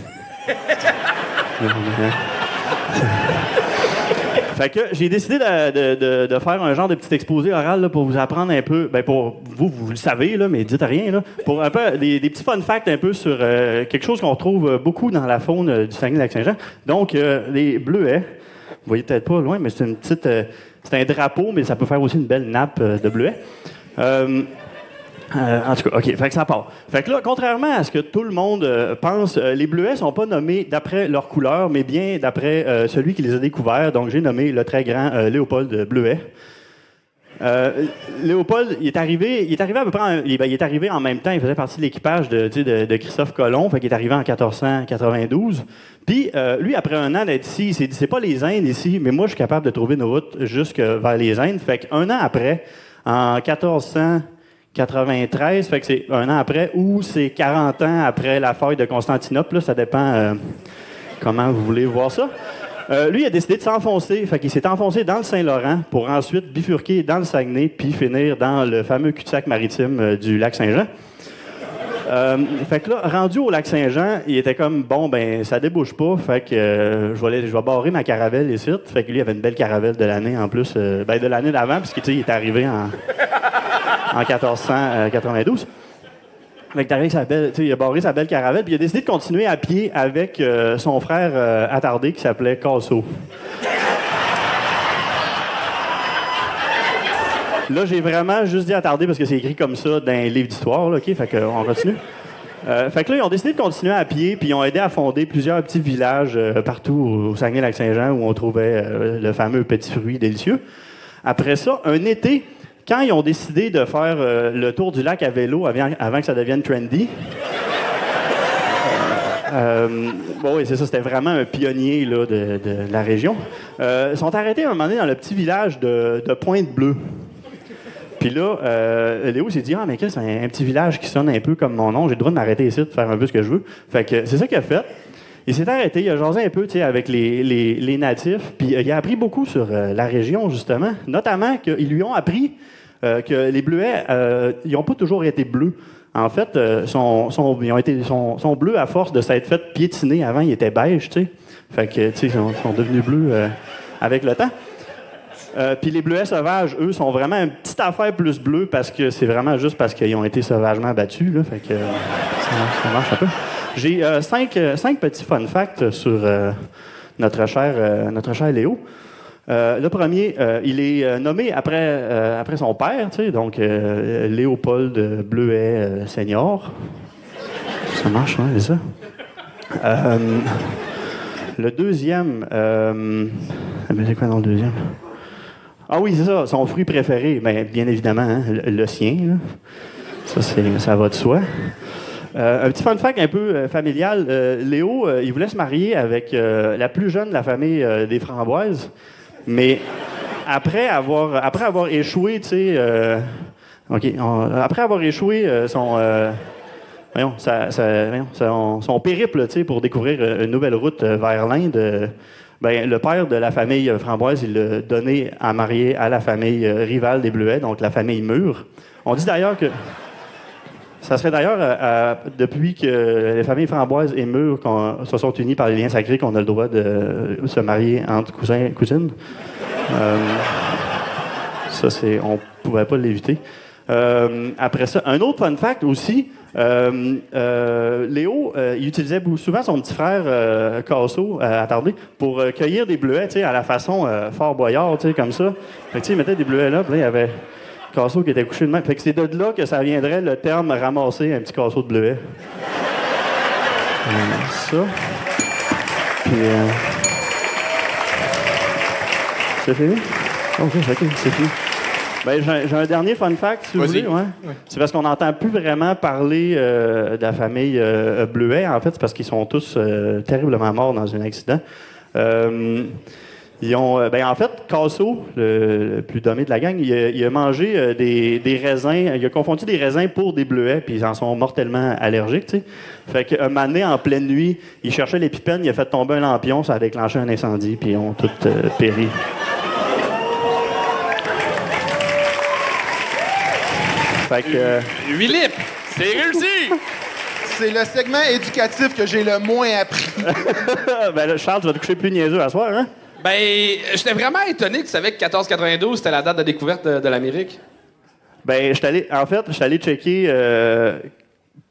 Fait que j'ai décidé de faire un genre de petit exposé oral là, pour vous apprendre un peu, ben pour vous le savez, là, mais dites rien, là, pour un peu des petits fun facts un peu sur quelque chose qu'on retrouve beaucoup dans la faune du Saguenay-Lac-Saint-Jean. Donc, les bleuets, vous voyez peut-être pas loin, mais c'est une petite, c'est un drapeau, mais ça peut faire aussi une belle nappe de bleuets. En tout cas, OK, fait que ça part. Fait que là, contrairement à ce que tout le monde pense, les bleuets sont pas nommés d'après leur couleur, mais bien d'après celui qui les a découverts. Donc, j'ai nommé le très grand Léopold Bleuet. Léopold, il est arrivé à peu près, il est arrivé en même temps. Il faisait partie de l'équipage de Christophe Colomb, fait qu'il est arrivé en 1492. Puis, lui, après 1 an d'être ici, il s'est dit, c'est pas les Indes ici, mais moi, je suis capable de trouver une route jusque vers les Indes. Fait qu'1 an après, en 1493, fait que c'est 1 an après, ou c'est 40 ans après la faille de Constantinople, là, ça dépend comment vous voulez voir ça. Lui, il a décidé de s'enfoncer, fait qu'il s'est enfoncé dans le Saint-Laurent pour ensuite bifurquer dans le Saguenay, puis finir dans le fameux cul-de-sac maritime du lac Saint-Jean. Fait que là, rendu au lac Saint-Jean, il était comme, bon, ben, ça débouche pas, fait que je vais barrer ma caravelle ici. Fait que lui, il avait une belle caravelle de l'année en plus, ben, de l'année d'avant, puisque, tu sais, il est arrivé en 1492. Fait que il a barré sa belle caravelle, puis il a décidé de continuer à pied avec son frère attardé qui s'appelait Casso. Là, j'ai vraiment juste dit attardé parce que c'est écrit comme ça dans un livre d'histoire, là, OK? Fait qu'on continue. Fait que là, ils ont décidé de continuer à pied, puis ils ont aidé à fonder plusieurs petits villages partout au Saguenay-Lac-Saint-Jean où on trouvait le fameux petit fruit délicieux. Après ça, un été, quand ils ont décidé de faire le tour du lac à vélo avant que ça devienne trendy, bon, oui, c'est ça, c'était vraiment un pionnier là, de la région. Ils sont arrêtés à un moment donné dans le petit village de Pointe-Bleue. Puis là, Léo s'est dit « Ah, mais c'est un petit village qui sonne un peu comme mon nom, j'ai le droit de m'arrêter ici, de faire un peu ce que je veux. » Fait que c'est ça qu'il a fait. Il s'est arrêté, il a jasé un peu avec les natifs, puis il a appris beaucoup sur la région, justement. Notamment qu'ils lui ont appris que les bleuets, ils n'ont pas toujours été bleus. En fait, sont bleus à force de s'être fait piétiner. Avant, ils étaient beige, tu sais. Fait que, tu sais, ils sont devenus bleus avec le temps. Puis les bleuets sauvages, eux, sont vraiment une petite affaire plus bleue parce que c'est vraiment juste parce qu'ils ont été sauvagement battus, là. Fait que ça marche un peu. J'ai 5 petits fun facts sur notre cher Léo. Le premier, il est nommé après son père, tu sais, donc Léopold Bleuet Senior. Ça marche, hein, c'est ça. Le deuxième, c'est quoi dans le deuxième? Ah oui, c'est ça, son fruit préféré, bien évidemment, hein, le sien. Là. Ça va de soi. Un petit fun fact un peu familial. Léo, il voulait se marier avec la plus jeune de la famille des Framboises, mais après avoir échoué, tu sais... après avoir échoué son périple, tu sais, pour découvrir une nouvelle route vers l'Inde... le père de la famille Framboise, il l'a donné à marier à la famille rivale des Bleuets, donc la famille Mûre. On dit d'ailleurs que ça serait d'ailleurs depuis que les familles Framboise et Mûre se sont unies par les liens sacrés qu'on a le droit de se marier entre cousins et cousines. On pouvait pas l'éviter. Après ça, un autre fun fact aussi. Léo, il utilisait souvent son petit frère Casso, attardé, pour cueillir des bleuets, tu sais, à la façon Fort Boyard, tu sais, comme ça. Fait que, tu sais, il mettait des bleuets là, puis là, il y avait Casso qui était couché de main. Fait que c'est de là que ça viendrait le terme ramasser un petit casseau de bleuets. Ça. Puis, c'est fini? OK, c'est fini. J'ai un dernier fun fact, si vous voulez. Ouais. C'est parce qu'on n'entend plus vraiment parler de la famille Bleuet. En fait, c'est parce qu'ils sont tous terriblement morts dans un accident. En fait, Casso, le plus dommé de la gang, il a mangé des raisins. Il a confondu des raisins pour des bleuets, puis ils en sont mortellement allergiques, tu sais. Fait qu'un moment donné, en pleine nuit, il cherchait l'épipène, il a fait tomber un lampion, ça a déclenché un incendie, puis ils ont tous péri. Fait que...
Philippe, c'est réussi!
C'est le segment éducatif que j'ai le moins appris.
Là, Charles, tu vas te coucher plus niaiseux à soir, hein?
J'étais vraiment étonné que tu savais que 1492, c'était la date de découverte de l'Amérique.
Je suis allé checker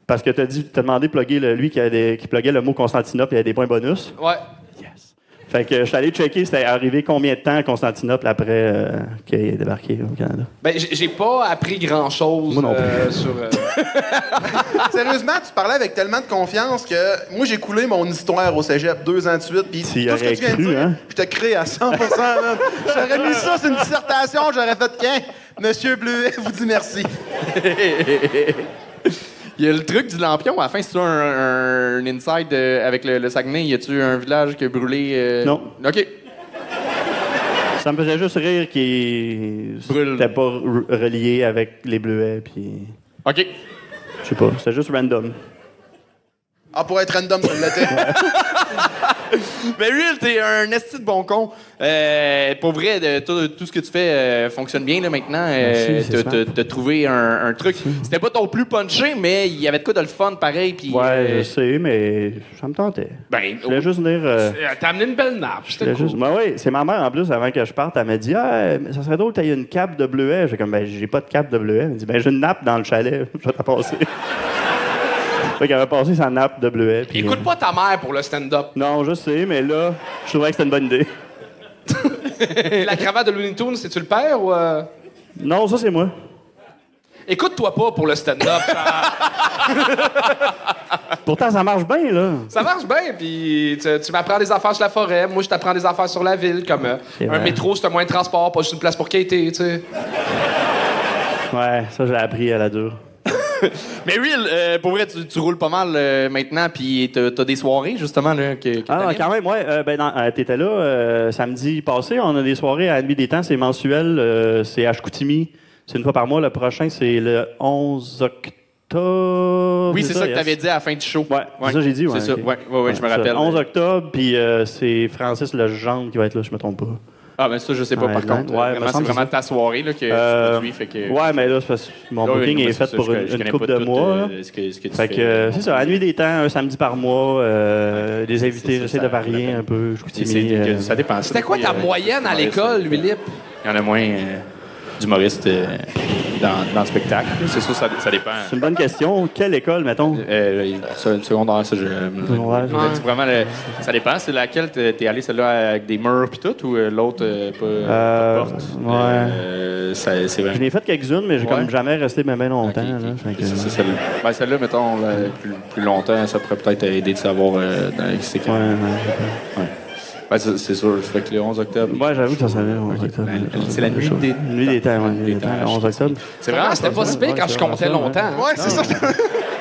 parce que t'as demandé de plugger lui qui pluguait le mot Constantinople, il y avait des points bonus.
Ouais.
Yes. Fait que je suis allé checker c'était arrivé combien de temps à Constantinople après qu'il ait débarqué au Canada.
J'ai pas appris grand-chose sur...
Sérieusement, tu parlais avec tellement de confiance que moi, j'ai coulé mon histoire au cégep 2 ans de suite, puis tout ce que tu viens de dire, je te crée à 100%. Là. J'aurais mis ça sur une dissertation, j'aurais fait qu'un. Monsieur Bleuet vous dit merci.
Il y a le truc du lampion. À la fin, c'est un inside avec le Saguenay. Y a-tu un village qui a brûlé?
Non.
OK.
Ça me faisait juste rire qu'il n'était pas relié avec les Bleuets. Puis...
OK.
Je sais pas, c'était juste random.
Ah, pour être random, ça l'était.
Mais Will, t'es un esti de bon con. Pour vrai, tout ce que tu fais fonctionne bien là, maintenant. T'as trouvé un truc. C'était pas ton plus punché, mais il y avait de quoi de le fun pareil. Pis,
je sais, mais ça me tentait. Je voulais juste venir...
T'as amené une belle nappe, c'était cool.
Oui, c'est ma mère, en plus, avant que je parte, elle m'a dit « Ah, ça serait drôle que t'aies une cape de bleuet. » J'ai comme « j'ai pas de cape de bleuet. » Elle m'a dit « j'ai une nappe dans le chalet. Je vais t'en passer. » Fait qu'elle avait passé sa nappe de bleuet. Puis,
écoute pas ta mère pour le stand-up.
Non, je sais, mais là, je trouvais que c'était une bonne idée.
La cravate de Looney Tunes, c'est-tu le père ou...
Non, ça, c'est moi.
Écoute-toi pas pour le stand-up.
Pourtant, ça marche bien, là.
Ça marche bien, puis tu m'apprends des affaires sur la forêt. Moi, je t'apprends des affaires sur la ville, comme un métro, c'est un moyen de transport, pas juste une place pour quêter, tu sais.
Ouais, ça, je l'ai appris à la dure.
Mais Will, pour vrai, tu roules pas mal maintenant, puis t'as des soirées, justement, là,
quand même, ouais. T'étais là samedi passé. On a des soirées à la Nuit des Temps. C'est mensuel. C'est à Chicoutimi. C'est une fois par mois. Le prochain, c'est le 11 octobre.
Oui, c'est ça que t'avais dit à la fin du show.
Ouais, c'est ça que j'ai dit. Ouais,
c'est ça, ouais, je me rappelle.
11 octobre, puis c'est Francis Legendre qui va être là, je me trompe pas.
Ah, ben ça, je sais pas, par contre.
Ouais,
c'est vraiment ta soirée là, que tu produis. Fait que...
Ouais, mais là, c'est parce que mon booking est fait pour une couple de mois. Fait que c'est ça, la Nuit des Temps, un samedi par mois, des invités, j'essaie de varier un peu.
Ça dépend.
C'était quoi ta moyenne à l'école, Philippe?
Il y en a moins d'humoristes dans le spectacle. C'est sûr, ça dépend.
C'est une bonne question. Quelle école, mettons?
Secondaire, ça, vraiment, ça dépend. C'est laquelle t'es allé, celle-là avec des murs pis tout, ou l'autre, pas de porte?
Ouais.
C'est vrai.
Je l'ai fait quelques-unes, mais j'ai comme jamais resté bien longtemps.
Okay. C'est celle-là. Celle-là, mettons, plus longtemps, ça pourrait peut-être aider de savoir c'est quand.
Ouais.
Ben, c'est sûr, ça fait que le 11 octobre.
Ouais, j'avoue que ça s'en vient, 11 octobre.
C'est la nuit des...
Nuit des temps, ouais. Nuit des temps, 11 octobre.
C'est vraiment, c'était pas si pire quand je comptais longtemps.
Ouais, c'est ça.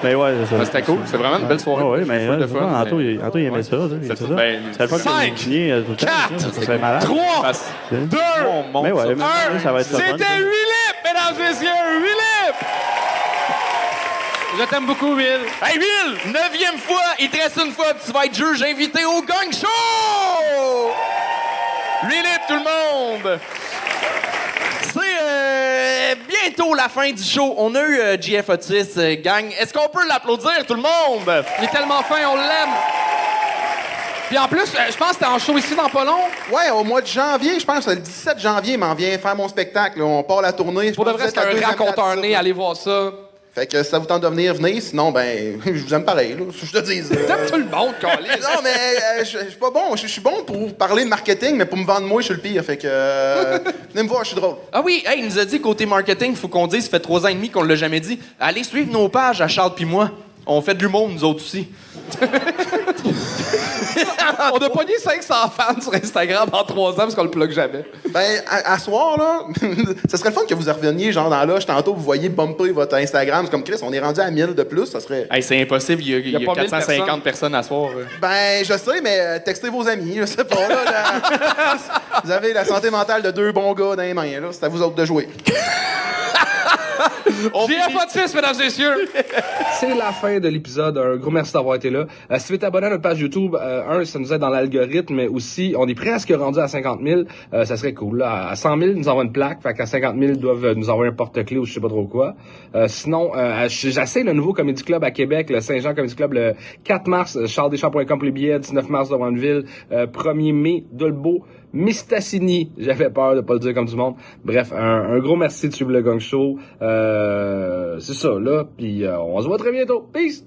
Ben ouais, c'est ça.
C'était cool, c'est vraiment une belle soirée.
Ouais, mais
Full de
là,
fun.
Anto, il aimait ça. C'est ça.
Ben,
C'est le fun que vous continuiez tout le temps, ça serait malade.
3, 2,
Mais ouais, mais ça va être le fun.
C'était Willip, mesdames et messieurs, Willip! Je t'aime beaucoup, Will.
Hey, Will! 9e fois! Il te reste une fois, puis tu vas être juge invité au Gang Show! Willip, tout le monde! C'est bientôt la fin du show. On a eu JF Otis, gang. Est-ce qu'on peut l'applaudir, tout le monde?
Il est tellement fin, on l'aime. Puis en plus, je pense que t'es en show ici dans pas long.
Ouais, au mois de janvier, je pense, le 17 janvier, il m'en vient faire mon spectacle. Là. On part la tournée.
Pour de vrai, c'est un raconteur né, allez voir ça.
Fait que si ça vous tente de venir, venez. Sinon, ben, je vous aime pareil, là. Je te dis.
T'aimes tout le monde, Carlis.
Non, mais je suis pas bon. Je suis bon pour parler de marketing, mais pour me vendre moi, je suis le pire. Fait que venez me voir, je suis drôle.
Ah oui, hey, il nous a dit côté marketing, faut qu'on dise, ça fait 3 ans et demi qu'on l'a jamais dit. Allez suivre nos pages à Charles pis moi. On fait de l'humour, nous autres aussi.
On a pogné 500 fans sur Instagram en 3 ans parce qu'on le plug jamais.
Ben, à soir, là, ça serait le fun que vous reveniez, genre, dans l'âge, tantôt, vous voyez bumper votre Instagram. C'est comme Chris, on est rendu à 1000 de plus, ça serait...
Hey, c'est impossible, il y a
pas
450 personnes à soir.
Ben, je sais, mais textez vos amis, je sais pas, là. Vous avez la santé mentale de 2 bons gars dans les mains, là. C'est à vous autres de jouer.
JF Otis, mesdames et messieurs!
C'est la fin de l'épisode. Un gros merci d'avoir été là. Si vous êtes abonné à notre page YouTube, ça nous aide dans l'algorithme, mais aussi, on est presque rendu à 50 000. Ça serait cool. Là. À 100 000, ils nous envoient une plaque. Fait qu'à 50 000, ils doivent nous envoyer un porte-clés ou je sais pas trop quoi. Sinon, j'essaie le nouveau Comedy Club à Québec, le Saint-Jean Comedy Club, le 4 mars, charlesdeschamps.com pour les billets, 19 mars de Rouville, 1er mai, Dolbeau, Mistassini. J'avais peur de pas le dire comme du monde. Bref, un gros merci de suivre le Gang Show. C'est ça, là. Puis on se voit très bientôt. Peace!